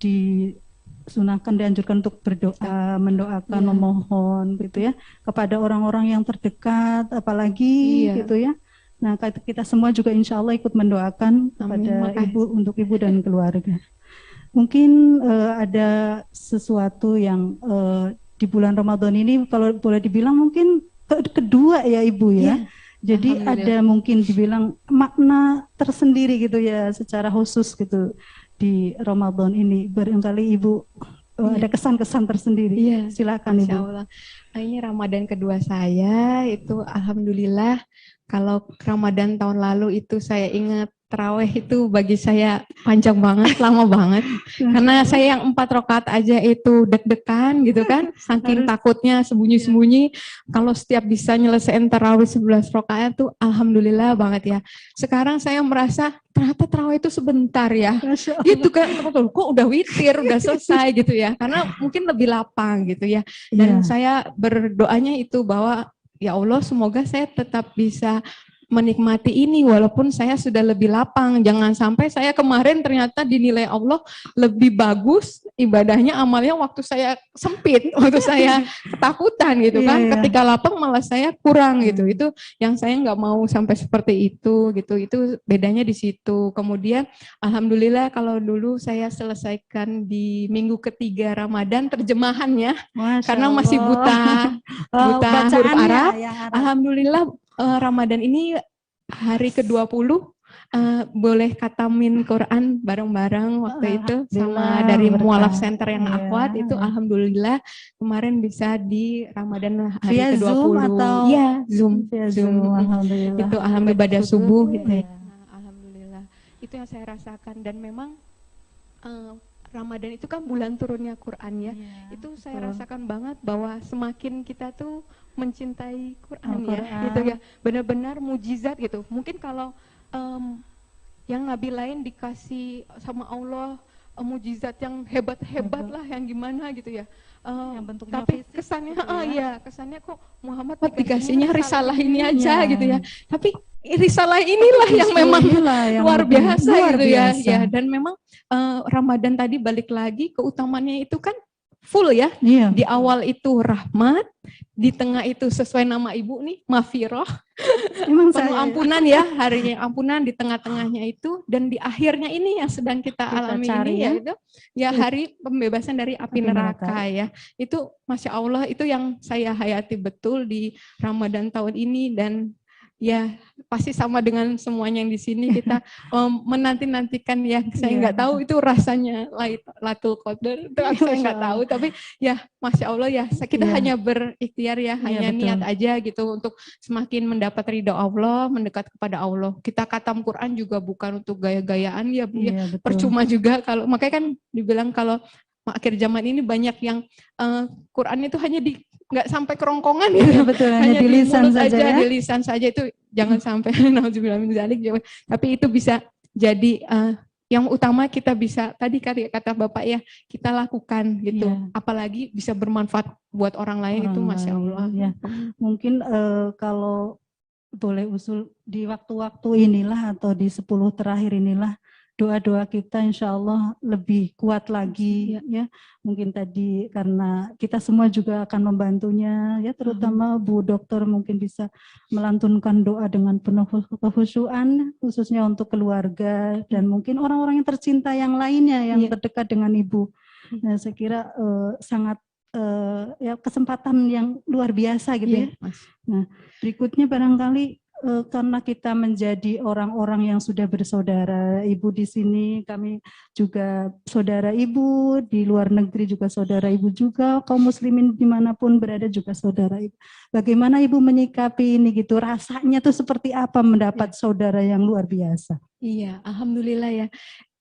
disunahkan, dianjurkan untuk berdoa, mendoakan, memohon gitu ya kepada orang-orang yang terdekat, apalagi gitu ya. Nah kita semua juga insya Allah ikut mendoakan kepada Ibu, untuk Ibu dan keluarga. Mungkin ada sesuatu yang di bulan Ramadan ini kalau boleh dibilang mungkin kedua ya Ibu ya. Jadi ada mungkin dibilang makna tersendiri gitu ya secara khusus gitu di Ramadan ini. Barangkali Ibu ada kesan-kesan tersendiri. Silakan Ibu. Allah. Nah, ini Ramadan kedua saya itu alhamdulillah. Kalau Ramadan tahun lalu itu saya ingat tarawih itu bagi saya panjang banget, lama banget. Karena saya yang 4 rakaat aja itu deg-degan gitu kan, saking takutnya sembunyi-sembunyi. Kalau setiap bisa nyelesain tarawih 11 rakaat tuh alhamdulillah banget ya. Sekarang saya merasa ternyata tarawih itu sebentar ya. Gitu kan, kok udah witir, udah selesai gitu ya. Karena mungkin lebih lapang gitu ya. Dan saya berdoanya itu bahwa ya Allah semoga saya tetap bisa menikmati ini walaupun saya sudah lebih lapang. Jangan sampai saya kemarin ternyata dinilai Allah lebih bagus ibadahnya, amalnya waktu saya sempit, waktu saya ketakutan gitu kan. Ketika lapang malah saya kurang gitu. Itu yang saya nggak mau sampai seperti itu gitu. Itu bedanya di situ. Kemudian alhamdulillah kalau dulu saya selesaikan di minggu ketiga Ramadan terjemahannya karena masih buta huruf Arab. Alhamdulillah Ramadan ini hari ke-20 boleh katamin Quran bareng-bareng waktu itu sama dari Mualaf Center yang Akwat itu alhamdulillah kemarin bisa di Ramadan hari ke-20. Zoom atau Zoom. Alhamdulillah. Itu alhamdulillah ibadah subuh gitu ya. Alhamdulillah. Itu yang saya rasakan dan memang Ramadan itu kan bulan turunnya Quran ya. Itu saya rasakan banget bahwa semakin kita tuh mencintai Quran ya, gitu ya. Benar-benar mujizat gitu. Mungkin kalau yang nabi lain dikasih sama Allah mujizat yang hebat-hebat lah, yang gimana gitu ya. Yang bentuknya Tapi fisik kesannya, gitu ya. ya kesannya kok Muhammad dikasihnya risalah ini aja gitu ya. Tapi risalah inilah yang memang yang luar biasa luar gitu biasa. ya. Dan memang Ramadan tadi balik lagi keutamannya itu kan full ya. Iya. Di awal itu rahmat, di tengah itu sesuai nama ibu nih mafiroh, Emang penuh ampunan ya, harinya ampunan, di tengah-tengahnya itu, dan di akhirnya ini yang sedang kita alami cari ini ya. ya itu ya hari pembebasan dari api neraka ya. Itu Masya Allah, itu yang saya hayati betul di Ramadan tahun ini. Dan ya pasti sama dengan semuanya yang di sini, kita menanti-nantikan ya. Saya nggak tahu itu rasanya Lailatul Qadar, itu saya nggak tahu, tapi ya Masya Allah ya, kita hanya berikhtiar ya, hanya niat aja gitu untuk semakin mendapat ridho Allah, mendekat kepada Allah. Kita khatam Quran juga bukan untuk gaya-gayaan ya Bu, ya. Percuma juga kalau, makanya kan dibilang kalau akhir zaman ini banyak yang Quran itu hanya di nggak sampai kerongkongan gitu. Ya, betul, hanya di lisan saja ya. Di lisan saja, itu jangan sampai nauzubillah min dzalik. Tapi itu bisa jadi yang utama kita bisa, tadi kata Bapak ya, kita lakukan gitu. Apalagi bisa bermanfaat buat orang lain, itu Masya Allah. Ya. Mungkin kalau boleh usul di waktu-waktu inilah atau di 10 terakhir inilah, doa-doa kita insya Allah lebih kuat lagi ya. Mungkin tadi karena kita semua juga akan membantunya ya, terutama Bu Dokter mungkin bisa melantunkan doa dengan penuh kekhusyuan khususnya untuk keluarga dan mungkin orang-orang yang tercinta yang lainnya yang terdekat dengan Ibu. Nah, saya kira sangat ya kesempatan yang luar biasa gitu ya. Nah, berikutnya barangkali karena kita menjadi orang-orang yang sudah bersaudara, Ibu di sini, kami juga saudara Ibu, di luar negeri juga saudara Ibu juga, kaum muslimin dimanapun berada juga saudara Ibu. Bagaimana Ibu menyikapi ini gitu, rasanya tuh seperti apa mendapat saudara yang luar biasa? Iya, Alhamdulillah ya.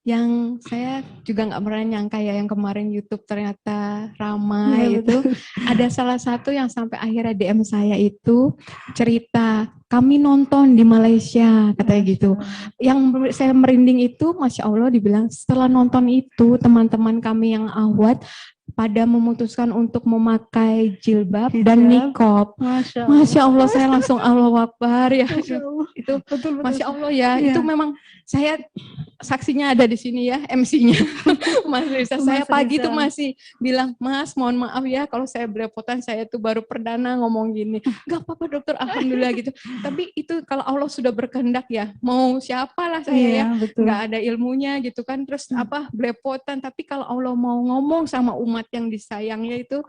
Yang saya juga nggak pernah nyangka ya, yang kemarin YouTube ternyata ramai itu. Ada salah satu yang sampai akhirnya DM saya itu cerita, kami nonton di Malaysia, katanya gitu. Yang saya merinding itu, Masya Allah, dibilang setelah nonton itu teman-teman kami yang awad pada memutuskan untuk memakai jilbab dan niqab. Masya Allah, saya langsung Allahu Akbar ya. Itu betul. Masya Allah ya, itu memang saya saksinya ada di sini ya, MC-nya. Mas Risa, saya pagi tuh masih bilang, Mas mohon maaf ya kalau saya belepotan, saya tuh baru perdana ngomong gini. Gak apa-apa dokter, Alhamdulillah gitu. Tapi itu kalau Allah sudah berkehendak ya, mau siapalah saya ya, gak ada ilmunya gitu kan, terus belepotan. Tapi kalau Allah mau ngomong sama umat yang disayangnya itu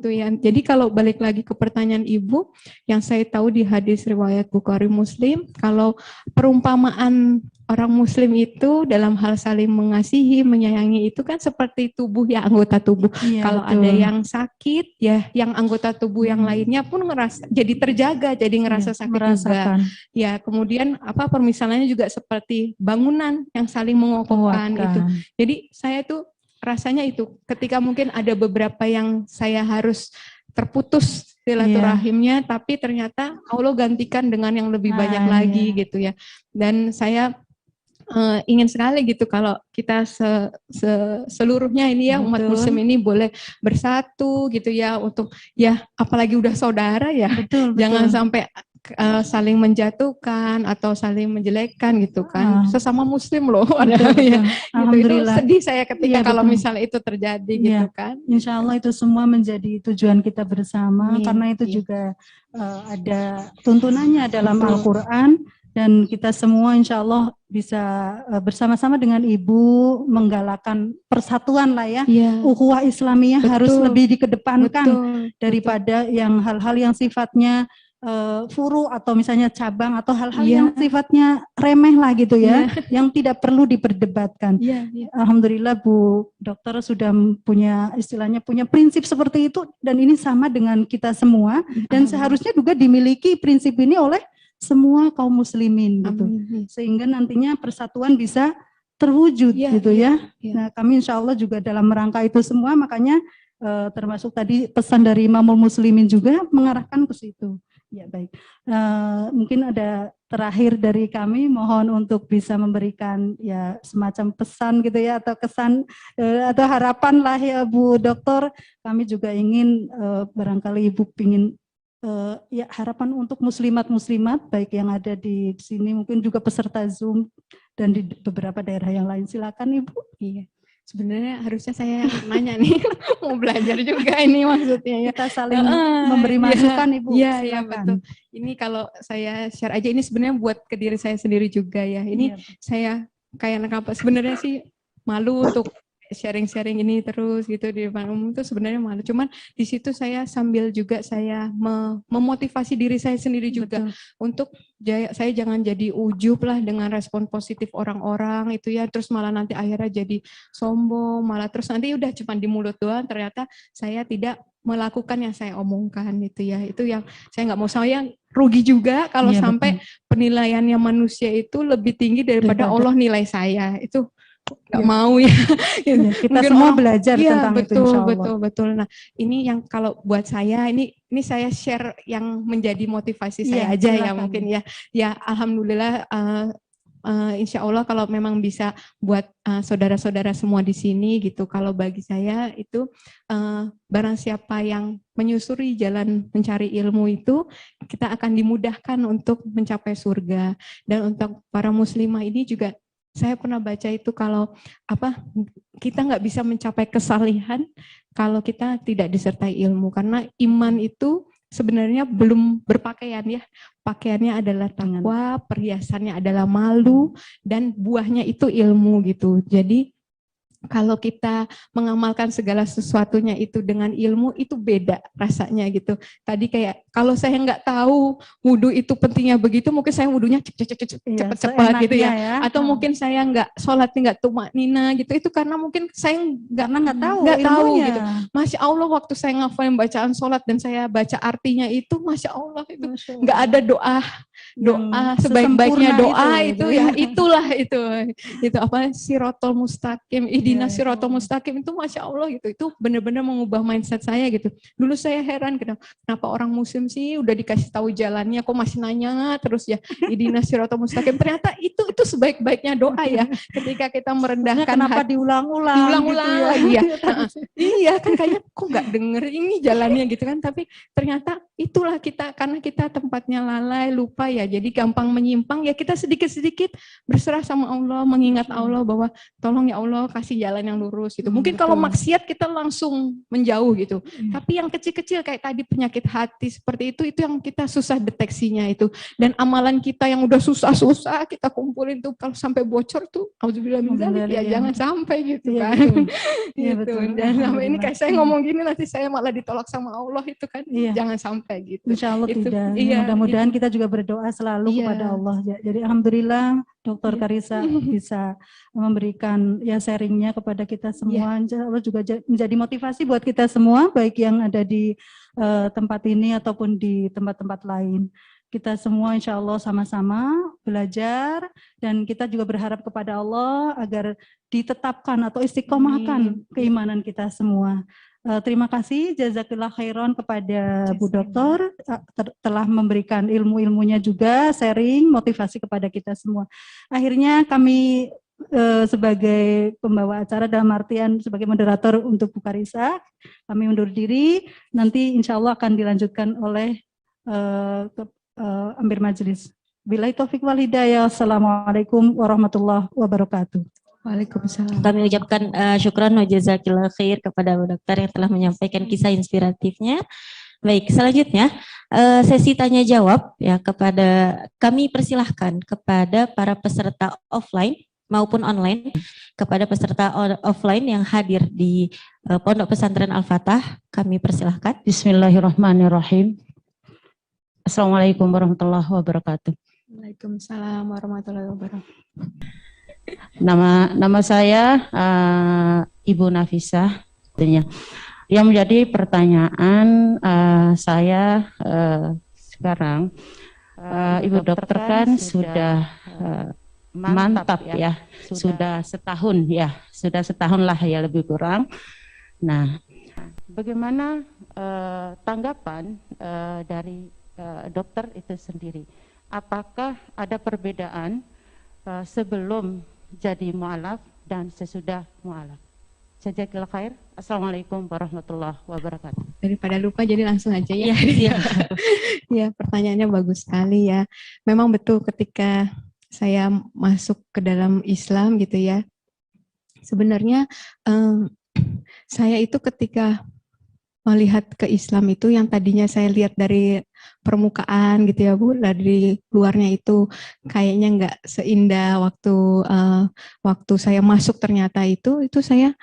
ya. Jadi kalau balik lagi ke pertanyaan Ibu, yang saya tahu di hadis riwayat Bukhari Muslim, kalau perumpamaan orang muslim itu dalam hal saling mengasihi, menyayangi itu kan seperti tubuh ya, anggota tubuh. Kalau ada yang sakit ya, yang anggota tubuh yang lainnya pun ngerasa jadi terjaga, jadi ngerasa sakit juga. Ya, kemudian permisalannya juga seperti bangunan yang saling mengokohkan gitu. Jadi saya tuh rasanya itu ketika mungkin ada beberapa yang saya harus terputus silaturahimnya, tapi ternyata Allah gantikan dengan yang lebih banyak lagi gitu ya. Dan saya ingin sekali gitu kalau kita seluruhnya ini ya, umat muslim ini boleh bersatu gitu ya, untuk ya apalagi udah saudara ya, jangan sampai saling menjatuhkan atau saling menjelekkan gitu kan, sesama muslim loh ada ya. Alhamdulillah. Itu sedih saya ketika kalau misalnya itu terjadi gitu kan. Insya Allah itu semua menjadi tujuan kita bersama, karena itu juga ada tuntunannya dalam Al-Quran. Dan kita semua insya Allah bisa bersama-sama dengan Ibu menggalakkan persatuan lah ya. Ukhuwah Islamiyah harus lebih dikedepankan daripada yang hal-hal yang sifatnya furu atau misalnya cabang atau hal-hal yang sifatnya remeh lah gitu ya, yang tidak perlu diperdebatkan. Alhamdulillah Bu Dokter sudah punya istilahnya punya prinsip seperti itu, dan ini sama dengan kita semua, dan seharusnya juga dimiliki prinsip ini oleh semua kaum muslimin gitu. Sehingga nantinya persatuan bisa terwujud gitu ya. Nah, kami insya Allah juga dalam rangka itu semua, makanya termasuk tadi pesan dari Imamul Muslimin juga mengarahkan ke situ. Ya baik, mungkin ada terakhir dari kami, mohon untuk bisa memberikan ya semacam pesan gitu ya, atau kesan atau harapan lah ya Bu Dokter. Kami juga ingin barangkali Ibu ingin ya harapan untuk muslimat-muslimat baik yang ada di sini, mungkin juga peserta Zoom dan di beberapa daerah yang lain. Silakan Ibu. Iya. Sebenarnya harusnya saya nanya nih, mau belajar juga ini maksudnya ya. Kita saling memberi masukan Ibu. Iya, iya betul. Ini kalau saya share aja, ini sebenarnya buat ke diri saya sendiri juga ya. Ini saya kayak apa? Sebenarnya sih malu untuk sharing-sharing ini terus gitu di depan umum tuh sebenarnya malu. Cuman di situ saya sambil juga saya memotivasi diri saya sendiri juga. Betul. Untuk saya jangan jadi ujub lah dengan respon positif orang-orang itu ya, terus malah nanti akhirnya jadi sombong, malah terus nanti udah cuma di mulut doang, ternyata saya tidak melakukan yang saya omongkan gitu ya. Itu yang saya nggak mau, saya rugi juga kalau sampai penilaiannya manusia itu lebih tinggi daripada Allah nilai saya. Itu nggak mau ya. Kita semua belajar tentang betul, itu, insya Allah. Betul. Nah, ini yang kalau buat saya ini saya share yang menjadi motivasi saya aja ya mungkin ya. Ya alhamdulillah. Insya Allah kalau memang bisa buat saudara-saudara semua di sini gitu. Kalau bagi saya itu barang siapa yang menyusuri jalan mencari ilmu itu, kita akan dimudahkan untuk mencapai surga. Dan untuk para muslimah ini juga, saya pernah baca itu kalau kita nggak bisa mencapai kesalihan kalau kita tidak disertai ilmu, karena iman itu sebenarnya belum berpakaian ya. Pakaiannya adalah takwa, perhiasannya adalah malu, dan buahnya itu ilmu gitu. Jadi kalau kita mengamalkan segala sesuatunya itu dengan ilmu, itu beda rasanya gitu. Tadi kayak kalau saya nggak tahu wudhu itu pentingnya begitu, mungkin saya wudhunya cepat-cepat gitu ya. Atau mungkin saya nggak sholatnya nggak tumaknina gitu. Itu karena mungkin saya nggak tahu gitu. Masya Allah waktu saya ngafalin bacaan sholat dan saya baca artinya itu, Masya Allah itu nggak ada doa sebaik-baiknya doa itu ya, itulah itu apa, sirotol mustaqim, ihdina sirotol mustaqim, itu Masya Allah gitu. Itu benar-benar mengubah mindset saya gitu. Dulu saya heran kenapa orang muslim sih udah dikasih tahu jalannya kok masih nanya terus ya, ihdina sirotol mustaqim. Ternyata itu sebaik-baiknya doa ya, ketika kita merendahkan kenapa diulang-ulang gitu ya. Lagi ya. Iya kan, kayaknya kok nggak denger ini jalannya gitu kan, tapi ternyata itulah kita, karena kita tempatnya lalai, lupa ya, jadi gampang menyimpang ya. Kita sedikit-sedikit berserah sama Allah, mengingat Allah bahwa tolong ya Allah kasih jalan yang lurus gitu. Mungkin kalau maksiat kita langsung menjauh gitu, tapi yang kecil-kecil kayak tadi penyakit hati seperti itu yang kita susah deteksinya itu. Dan amalan kita yang udah susah-susah kita kumpulin tuh, kalau sampai bocor tuh auzubillah min dzalik ya, jangan sampai gitu kan. Gitu. Dan sampai ini kayak saya ngomong gini nanti saya malah ditolak sama Allah itu kan. Jangan sampai gitu. Insya Allah itu, tidak. Mudah-mudahan kita juga berdoa selalu kepada Allah. Jadi alhamdulillah Dr. Karissa bisa memberikan sharingnya kepada kita semua. Insya Allah juga menjadi motivasi buat kita semua, baik yang ada di tempat ini ataupun di tempat-tempat lain. Kita semua insya Allah sama-sama belajar, dan kita juga berharap kepada Allah agar ditetapkan atau istiqomahkan keimanan kita semua. Terima kasih, jazakillah khairan kepada Bu Dokter telah memberikan ilmu-ilmunya juga, sharing, motivasi kepada kita semua. Akhirnya kami sebagai pembawa acara, dalam artian sebagai moderator untuk Bu Karissa, kami undur diri. Nanti insya Allah akan dilanjutkan oleh Amir Majelis. Billahi taufiq wal hidayah. Assalamualaikum warahmatullahi wabarakatuh. Waalaikumsalam. Kami ucapkan syukran wa jazakillah khair kepada Bu Dokter yang telah menyampaikan kisah inspiratifnya. Baik, selanjutnya sesi tanya jawab ya, kepada kami persilahkan kepada para peserta offline maupun online, kepada peserta offline yang hadir di Pondok Pesantren Al-Fatah, kami persilahkan. Bismillahirrahmanirrahim. Assalamualaikum warahmatullahi wabarakatuh. Waalaikumsalam warahmatullahi wabarakatuh. Nama saya Ibu Nafisah. Yang menjadi pertanyaan saya sekarang, Ibu Dokter kan sudah mantap ya, sudah setahun lah ya lebih kurang. Nah, bagaimana tanggapan dari dokter itu sendiri. Apakah ada perbedaan sebelum jadi mu'alaf dan sesudah mu'alaf? Jazakallahu khair. Assalamualaikum warahmatullahi wabarakatuh. Daripada lupa jadi langsung aja ya. Iya. Ya, pertanyaannya bagus sekali ya. Memang betul ketika saya masuk ke dalam Islam gitu ya. Sebenarnya saya itu ketika melihat ke Islam itu yang tadinya saya lihat dari permukaan gitu ya Bu, dari luarnya itu kayaknya nggak seindah waktu saya masuk, ternyata itu saya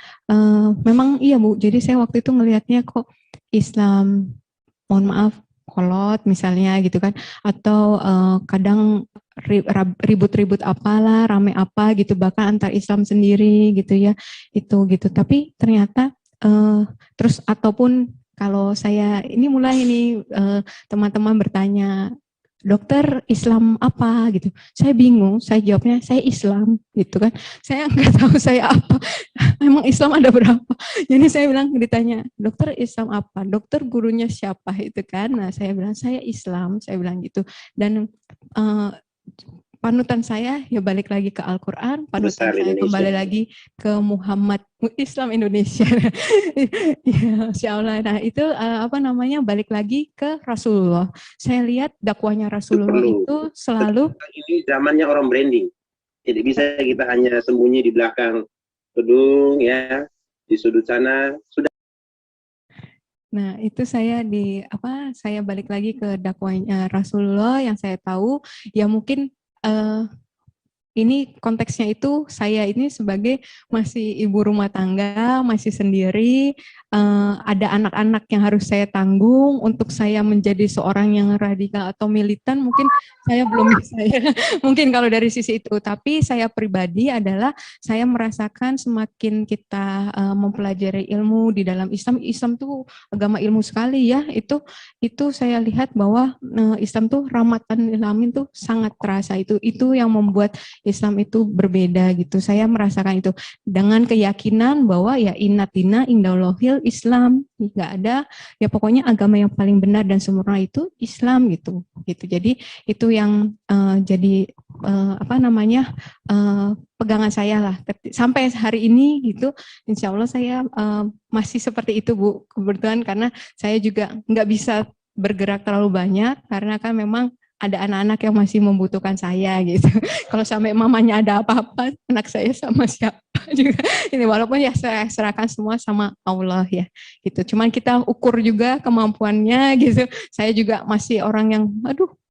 memang iya Bu. Jadi saya waktu itu ngelihatnya kok Islam, mohon maaf, kolot misalnya gitu kan, atau kadang ribut-ribut apalah, rame apa gitu, bahkan antar Islam sendiri gitu ya, itu gitu. Tapi ternyata terus ataupun kalau saya ini mulai teman-teman bertanya, dokter Islam apa gitu, saya bingung, saya jawabnya saya Islam gitu kan, saya nggak tahu saya apa, emang Islam ada berapa, jadi saya bilang, ditanya dokter Islam apa, dokter gurunya siapa itu kan, nah saya bilang saya Islam, saya bilang gitu, dan panutan saya ya balik lagi ke Al-Quran, panutan saya kembali lagi ke Muhammad, Islam Indonesia. Ya, Insya Allah. Nah itu balik lagi ke Rasulullah. Saya lihat dakwanya Rasulullah itu selalu. Ini zamannya orang branding. Tidak bisa kita hanya sembunyi di belakang gedung ya, di sudut sana. Sudah. Nah itu saya saya balik lagi ke dakwanya Rasulullah yang saya tahu ya mungkin. Ini konteksnya itu saya ini sebagai masih ibu rumah tangga, masih sendiri, ada anak-anak yang harus saya tanggung. Untuk saya menjadi seorang yang radikal atau militan mungkin saya belum bisa ya. Mungkin kalau dari sisi itu, tapi saya pribadi adalah saya merasakan semakin kita mempelajari ilmu di dalam Islam tuh agama ilmu sekali ya. Itu saya lihat bahwa Islam tuh rahmatan lil alamin tuh sangat terasa, itu yang membuat Islam itu berbeda gitu. Saya merasakan itu dengan keyakinan bahwa ya inna dina indallahil Islam, nggak ada ya pokoknya agama yang paling benar dan sempurna itu Islam gitu. Jadi itu yang jadi pegangan saya lah sampai hari ini gitu. Insya Allah saya masih seperti itu Bu, kebetulan karena saya juga nggak bisa bergerak terlalu banyak karena kan memang ada anak-anak yang masih membutuhkan saya gitu. Kalau sampai mamanya ada apa-apa, anak saya sama siapa juga. Ini walaupun ya saya serahkan semua sama Allah ya. Gitu. Cuman kita ukur juga kemampuannya gitu. Saya juga masih orang yang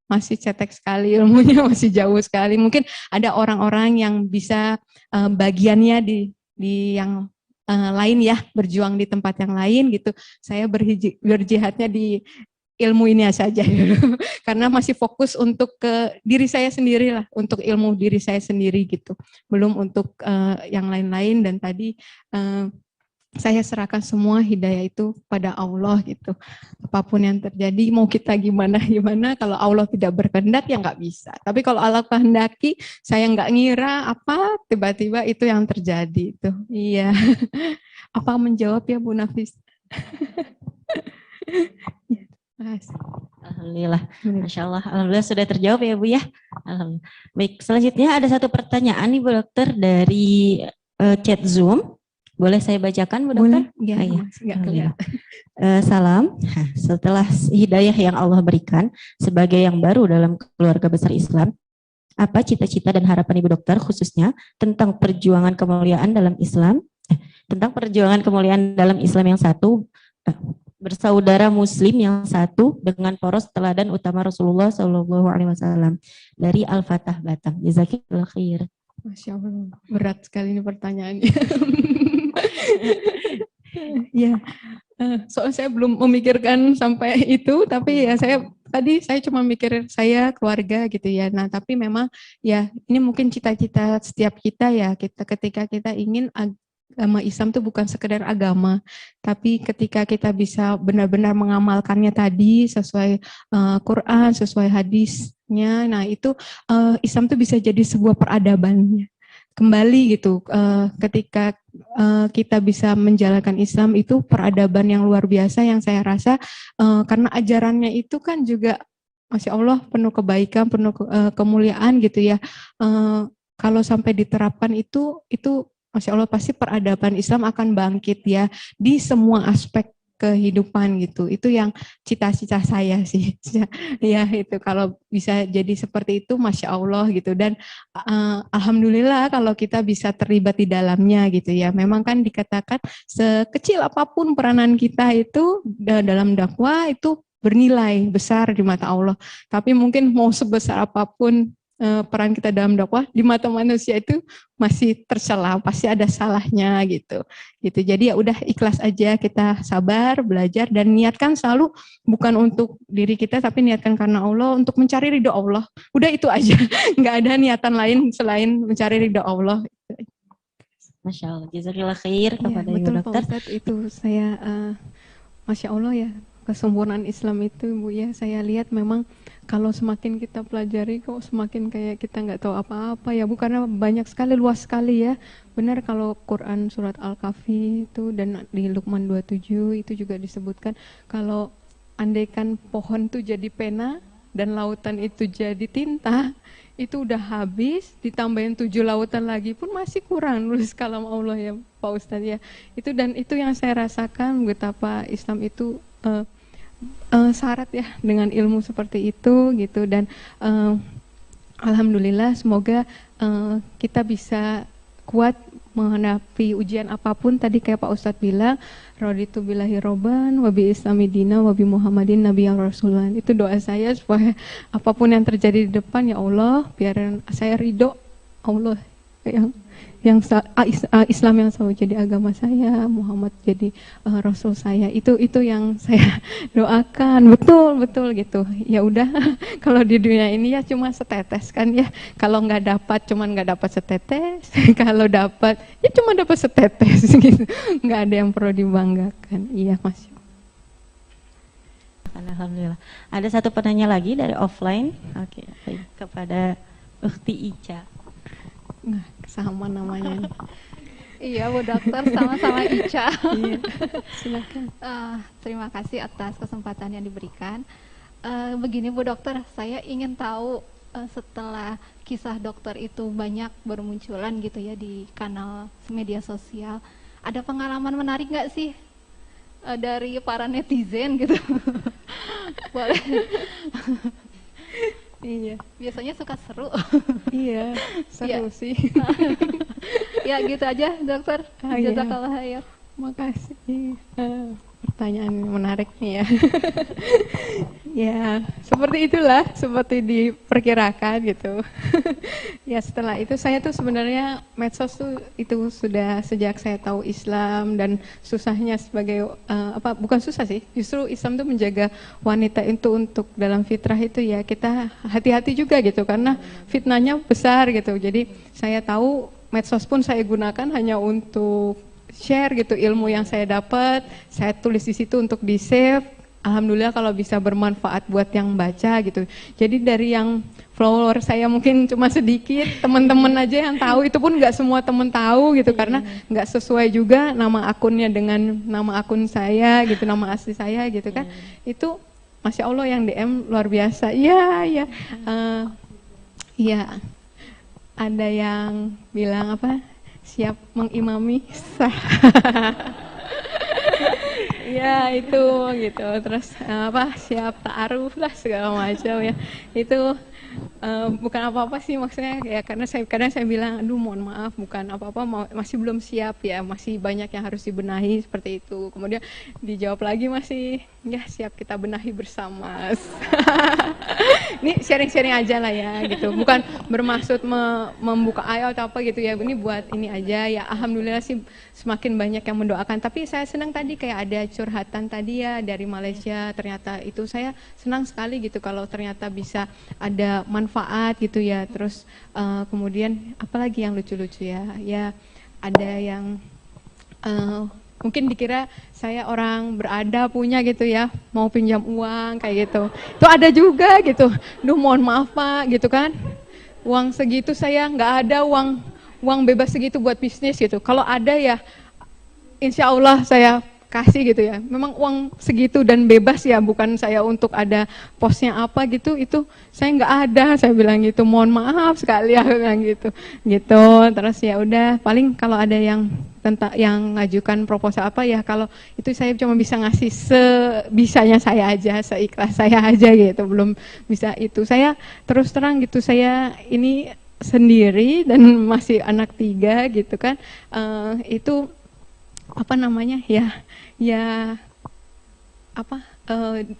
masih cetek sekali ilmunya, masih jauh sekali. Mungkin ada orang-orang yang bisa bagiannya di yang lain ya, berjuang di tempat yang lain gitu. Saya berjihadnya di ilmu ini saja dulu. Karena masih fokus untuk ke diri saya sendiri lah, untuk ilmu diri saya sendiri gitu. Belum untuk yang lain-lain, dan tadi saya serahkan semua hidayah itu pada Allah gitu. Apapun yang terjadi, mau kita gimana, kalau Allah tidak berkehendak ya nggak bisa. Tapi kalau Allah kehendaki, saya nggak ngira apa, tiba-tiba itu yang terjadi itu. Iya. Apa menjawab ya Bu Nafis? Alhamdulillah, Masya Allah, Alhamdulillah sudah terjawab ya Bu ya. Alhamdulillah. Baik, selanjutnya ada satu pertanyaan nih Bu Dokter dari chat Zoom. Boleh saya bacakan Bu Dokter? Boleh, ya. Salam, setelah hidayah yang Allah berikan sebagai yang baru dalam keluarga besar Islam, apa cita-cita dan harapan Ibu Dokter khususnya tentang perjuangan kemuliaan dalam Islam, yang satu, bersaudara Muslim yang satu dengan poros teladan utama Rasulullah SAW, dari Al-Fatah Batam. Jazakillah khair. Masya Allah, berat sekali ini pertanyaannya. Ya, soalnya saya belum memikirkan sampai itu, tapi ya saya cuma mikir saya keluarga gitu ya. Nah, tapi memang ya ini mungkin cita-cita setiap kita ya, ketika kita ingin agama Islam itu bukan sekedar agama, tapi ketika kita bisa benar-benar mengamalkannya tadi sesuai Quran, sesuai hadisnya, nah itu Islam itu bisa jadi sebuah peradabannya. Kembali gitu, ketika kita bisa menjalankan Islam itu peradaban yang luar biasa yang saya rasa karena ajarannya itu kan juga Masya Allah penuh kebaikan, penuh kemuliaan gitu ya. Kalau sampai diterapkan itu Masya Allah pasti peradaban Islam akan bangkit ya di semua aspek kehidupan gitu. Itu yang cita-cita saya sih. Ya itu kalau bisa jadi seperti itu Masya Allah gitu. Dan alhamdulillah kalau kita bisa terlibat di dalamnya gitu ya. Memang kan dikatakan sekecil apapun peranan kita itu dalam dakwah itu bernilai besar di mata Allah. Tapi mungkin mau sebesar apapun peran kita dalam dakwah di mata manusia itu masih tercela, pasti ada salahnya gitu. Jadi ya udah ikhlas aja, kita sabar, belajar dan niatkan selalu bukan untuk diri kita tapi niatkan karena Allah untuk mencari ridho Allah. Udah itu aja, nggak ada niatan lain selain mencari ridho Allah. Masya Allah, jazakallah khair kepada betul, Ibu Dokter. Pak Ustadz, itu saya Masya Allah ya, kesempurnaan Islam itu Bu ya, saya lihat memang kalau semakin kita pelajari kok semakin kayak kita nggak tahu apa-apa ya Bu, karena banyak sekali, luas sekali ya. Benar kalau Quran surat Al-Kahfi itu dan di Luqman 27 itu juga disebutkan kalau andaikan pohon itu jadi pena dan lautan itu jadi tinta, itu udah habis, ditambahin 7 lautan lagi pun masih kurang nulis kalam Allah ya Pak Ustadz ya. Itu dan itu yang saya rasakan betapa Islam itu syarat ya dengan ilmu seperti itu gitu. Dan alhamdulillah semoga kita bisa kuat menghadapi ujian apapun. Tadi kayak Pak Ustadz bilang, raditu billahi robban wa bi islami dina wa bi Muhammadin nabiyyan rasulullah. Itu doa saya supaya apapun yang terjadi di depan ya Allah, biar saya ridho Allah yang Islam yang selalu jadi agama saya, Muhammad jadi Rasul saya. Itu yang saya doakan, betul gitu. Ya udah, kalau di dunia ini ya cuma setetes kan ya. Kalau nggak dapat setetes. Kalau dapat ya cuma dapat setetes gitu. Nggak ada yang perlu dibanggakan. Iya Mas. Alhamdulillah. Ada satu penanya lagi dari offline. Oke, kepada Ukhti Ica. Nah, sama namanya. Iya Bu Dokter, sama-sama Ica. Iya, silakan. Terima kasih atas kesempatan yang diberikan. Begini Bu Dokter, saya ingin tahu setelah kisah dokter itu banyak bermunculan gitu ya di kanal media sosial, ada pengalaman menarik nggak sih dari para netizen gitu? Boleh. Iya, biasanya suka seru. Iya, seru sih. Ya gitu aja Dokter. Jazakallah khair. Makasih. Pertanyaan menarik nih ya. Ya, seperti itulah, seperti diperkirakan gitu. Ya setelah itu saya tuh sebenarnya medsos tuh itu sudah sejak saya tahu Islam dan susahnya sebagai bukan susah sih, justru Islam tuh menjaga wanita itu untuk dalam fitrah itu ya kita hati-hati juga gitu karena fitnahnya besar gitu. Jadi saya tahu medsos pun saya gunakan hanya untuk share gitu ilmu yang saya dapat, saya tulis di situ untuk di save. Alhamdulillah kalau bisa bermanfaat buat yang baca gitu. Jadi dari yang follower saya mungkin cuma sedikit, teman-teman aja yang tahu, itu pun nggak semua teman tahu gitu karena nggak sesuai juga nama akunnya dengan nama akun saya gitu, nama asli saya gitu kan. Itu Masya Allah yang DM luar biasa. Iya. Iya. Ada yang bilang apa? Siap mengimami sah. Ya itu gitu, terus siap ta'aruf lah segala macam ya. Itu bukan apa-apa sih maksudnya ya, karena kadang saya bilang aduh mohon maaf bukan apa-apa, masih belum siap ya, masih banyak yang harus dibenahi seperti itu. Kemudian dijawab lagi masih ya siap kita benahi bersama. Ini sharing-sharing aja lah ya gitu, bukan bermaksud membuka ayo atau apa gitu ya, ini buat ini aja ya. Alhamdulillah sih semakin banyak yang mendoakan, tapi saya senang tadi kayak ada curhatan tadi ya dari Malaysia, ternyata itu saya senang sekali gitu kalau ternyata bisa ada manfaat gitu ya. Terus kemudian apalagi yang lucu-lucu ya ada yang mungkin dikira saya orang berada punya gitu ya, mau pinjam uang kayak gitu, itu ada juga gitu. Duh mohon maaf Pak gitu kan, uang segitu saya nggak ada, uang bebas segitu buat bisnis gitu. Kalau ada ya insya Allah saya kasih gitu ya. Memang uang segitu dan bebas ya, bukan saya untuk ada posnya apa gitu, itu saya nggak ada, saya bilang gitu, mohon maaf sekali ya, bilang gitu. Terus ya udah, paling kalau ada yang tentang yang ngajukan proposal apa ya, kalau itu saya cuma bisa ngasih sebisanya saya aja, seikhlas saya aja gitu, belum bisa itu. Saya terus terang gitu, saya ini sendiri dan masih anak 3 gitu kan, itu apa namanya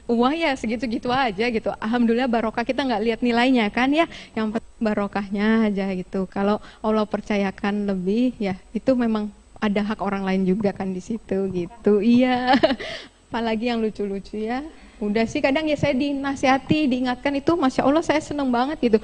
uang ya segitu-gitu aja gitu. Alhamdulillah barokah, kita nggak lihat nilainya kan ya, yang penting barokahnya aja gitu. Kalau Allah percayakan lebih ya itu memang ada hak orang lain juga kan di situ gitu. Iya. Apalagi yang lucu-lucu ya. Udah sih, kadang ya saya dinasihati, diingatkan itu, Masya Allah saya seneng banget gitu.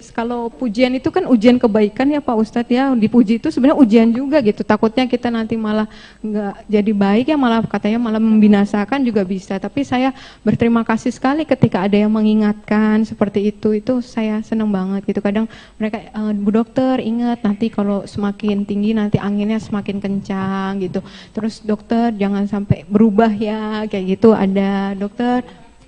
Kalau pujian itu kan ujian kebaikan ya Pak Ustadz ya, dipuji itu sebenarnya ujian juga gitu. Takutnya kita nanti malah nggak jadi baik ya, malah katanya malah membinasakan juga bisa. Tapi saya berterima kasih sekali ketika ada yang mengingatkan seperti itu saya seneng banget gitu. Kadang mereka, Bu Dokter ingat nanti kalau semakin tinggi nanti anginnya semakin kencang gitu. Terus dokter jangan sampai berubah ya, kayak gitu ada dokter.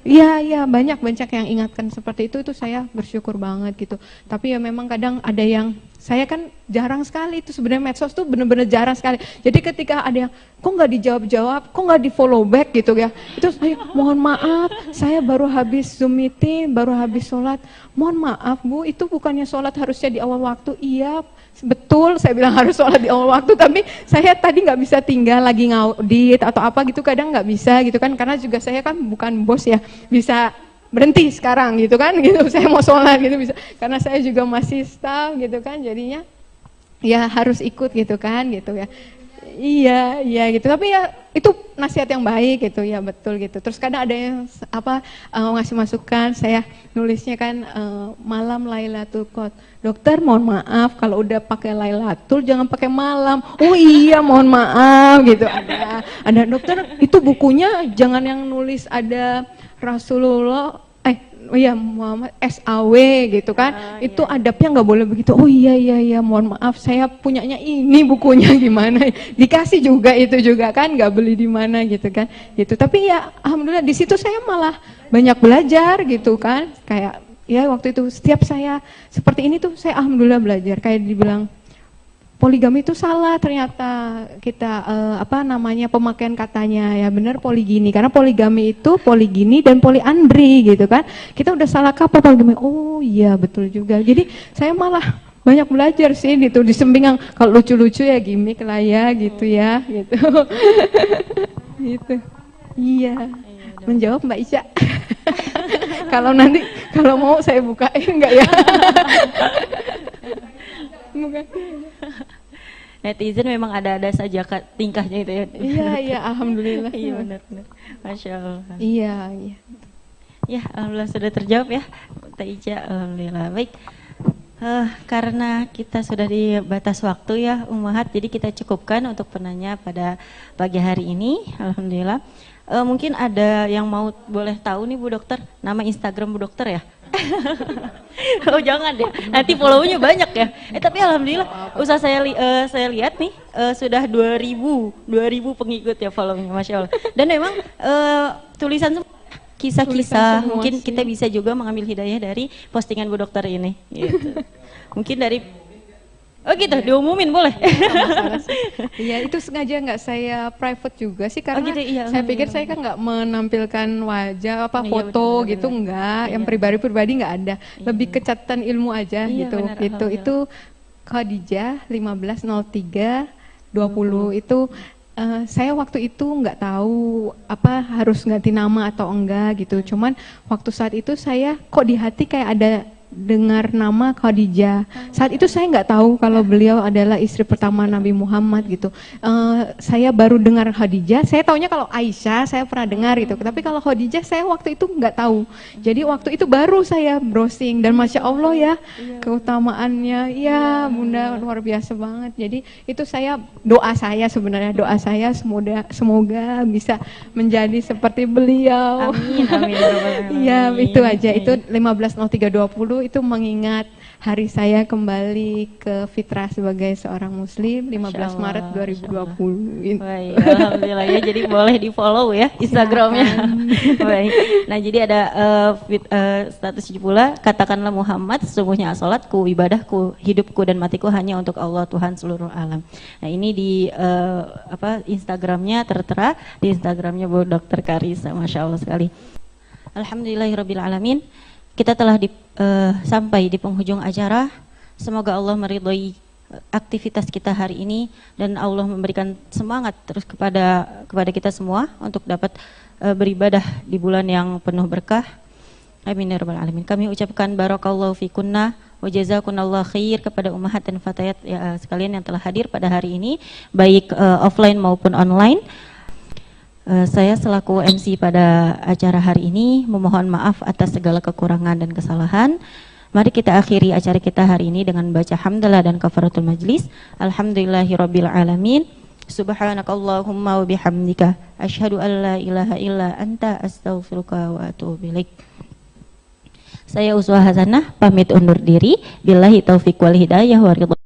Iya banyak yang ingatkan seperti itu saya bersyukur banget gitu. Tapi ya memang kadang ada yang, saya kan jarang sekali itu sebenarnya, medsos tuh bener-bener jarang sekali. Jadi ketika ada yang kok nggak dijawab-jawab, kok nggak di follow back gitu ya, itu saya mohon maaf, saya baru habis Zoom meeting, baru habis sholat, mohon maaf Bu, itu bukannya sholat harusnya di awal waktu. Iya betul, saya bilang harus sholat di awal waktu, tapi saya tadi nggak bisa tinggal lagi ngaudit atau apa gitu, kadang nggak bisa gitu kan, karena juga saya kan bukan bos ya, bisa berhenti sekarang gitu kan, gitu saya mau sholat gitu bisa, karena saya juga masih staff gitu kan, jadinya ya harus ikut gitu kan gitu ya. Iya gitu, tapi ya itu nasihat yang baik gitu ya, betul gitu. Terus kadang ada yang ngasih masukan, saya nulisnya kan malam Lailatul Qadar. Dokter mohon maaf kalau udah pakai Lailatul jangan pakai malam. Oh iya mohon maaf gitu. Ada dokter itu bukunya jangan yang nulis ada Rasulullah Muhammad SAW gitu kan, itu adabnya nggak boleh begitu. Oh iya mohon maaf saya punyanya ini bukunya, gimana dikasih juga itu juga kan, nggak beli di mana gitu kan gitu. Tapi ya alhamdulillah di situ saya malah banyak belajar gitu kan, kayak ya waktu itu setiap saya seperti ini tuh saya alhamdulillah belajar, kayak dibilang poligami itu salah ternyata kita pemakaian katanya ya, benar poligini, karena poligami itu poligini dan poliandri gitu kan, kita udah salah kaprah poligami. Oh iya betul juga, jadi saya malah banyak belajar sih gitu, di samping yang kalau lucu-lucu ya gimmick lah ya gitu ya gitu. Gitu iya, menjawab Mbak Ica. Kalau nanti kalau mau saya bukain enggak ya? Netizen memang ada saja tingkahnya itu ya. Iya alhamdulillah. Iya benar. Masya Allah. Iya. Ya alhamdulillah sudah terjawab ya Teh Ica, alhamdulillah. Baik, karena kita sudah di batas waktu ya Ummahat, jadi kita cukupkan untuk penanya pada pagi hari ini. Alhamdulillah. Mungkin ada yang mau boleh tahu nih Bu Dokter, nama Instagram Bu Dokter ya? Oh jangan deh, nanti follow-nya banyak ya. Tapi alhamdulillah usaha saya lihat nih sudah 2000 pengikut ya follow-nya, Masya Allah. Dan memang tulisan kisah-kisah, mungkin sih. Kita bisa juga mengambil hidayah dari postingan Bu Dokter ini gitu. Mungkin dari diumumin boleh. Iya itu sengaja nggak saya private juga sih, karena gitu, iya, saya pikir saya kan nggak menampilkan wajah foto bener, gitu enggak, yang pribadi nggak ada, lebih ke catatan ilmu aja gitu. Bener, itu Khadijah 150320 itu saya waktu itu nggak tahu harus ganti nama atau enggak gitu, cuman waktu saat itu saya kok di hati kayak ada dengar nama Khadijah. Saat itu saya nggak tahu kalau beliau adalah istri pertama Nabi Muhammad gitu. Saya baru dengar Khadijah. Saya taunya kalau Aisyah saya pernah dengar gitu. Tapi kalau Khadijah saya waktu itu nggak tahu. Jadi waktu itu baru saya browsing dan Masya Allah ya keutamaannya ya Bunda luar biasa banget. Jadi itu doa saya sebenarnya semoga bisa menjadi seperti beliau. Amin. Iya itu aja, itu 150320 itu mengingat hari saya kembali ke fitrah sebagai seorang muslim 15 Maret 2020. Baik, alhamdulillah ya. Jadi boleh di follow ya Instagramnya. Baik. Nah jadi ada status pula, katakanlah Muhammad, sesungguhnya salatku, ibadahku, hidupku dan matiku hanya untuk Allah Tuhan seluruh alam. Nah ini di Instagramnya tertera di Instagramnya Bu Dr. Karissa, masya Allah sekali. Alhamdulillahirrabbilalamin. Kita telah sampai di penghujung acara. Semoga Allah meridhoi aktivitas kita hari ini dan Allah memberikan semangat terus kepada kita semua untuk dapat beribadah di bulan yang penuh berkah. Amin ya rabbal alamin. Kami ucapkan barakallahu fikunna wa jazakunallahu khair kepada ummahat dan fatayat ya, sekalian yang telah hadir pada hari ini, baik offline maupun online. Saya selaku MC pada acara hari ini memohon maaf atas segala kekurangan dan kesalahan. Mari kita akhiri acara kita hari ini dengan baca hamdalah dan kafaratul majlis. Alhamdulillahirabbil alamin. Subhanakallahumma wa bihamdika asyhadu an la ilaha illa anta astaghfiruka wa atubu ilaik. Saya Uswah Hasanah pamit undur diri. Billahi taufiq wal hidayah wa ridha.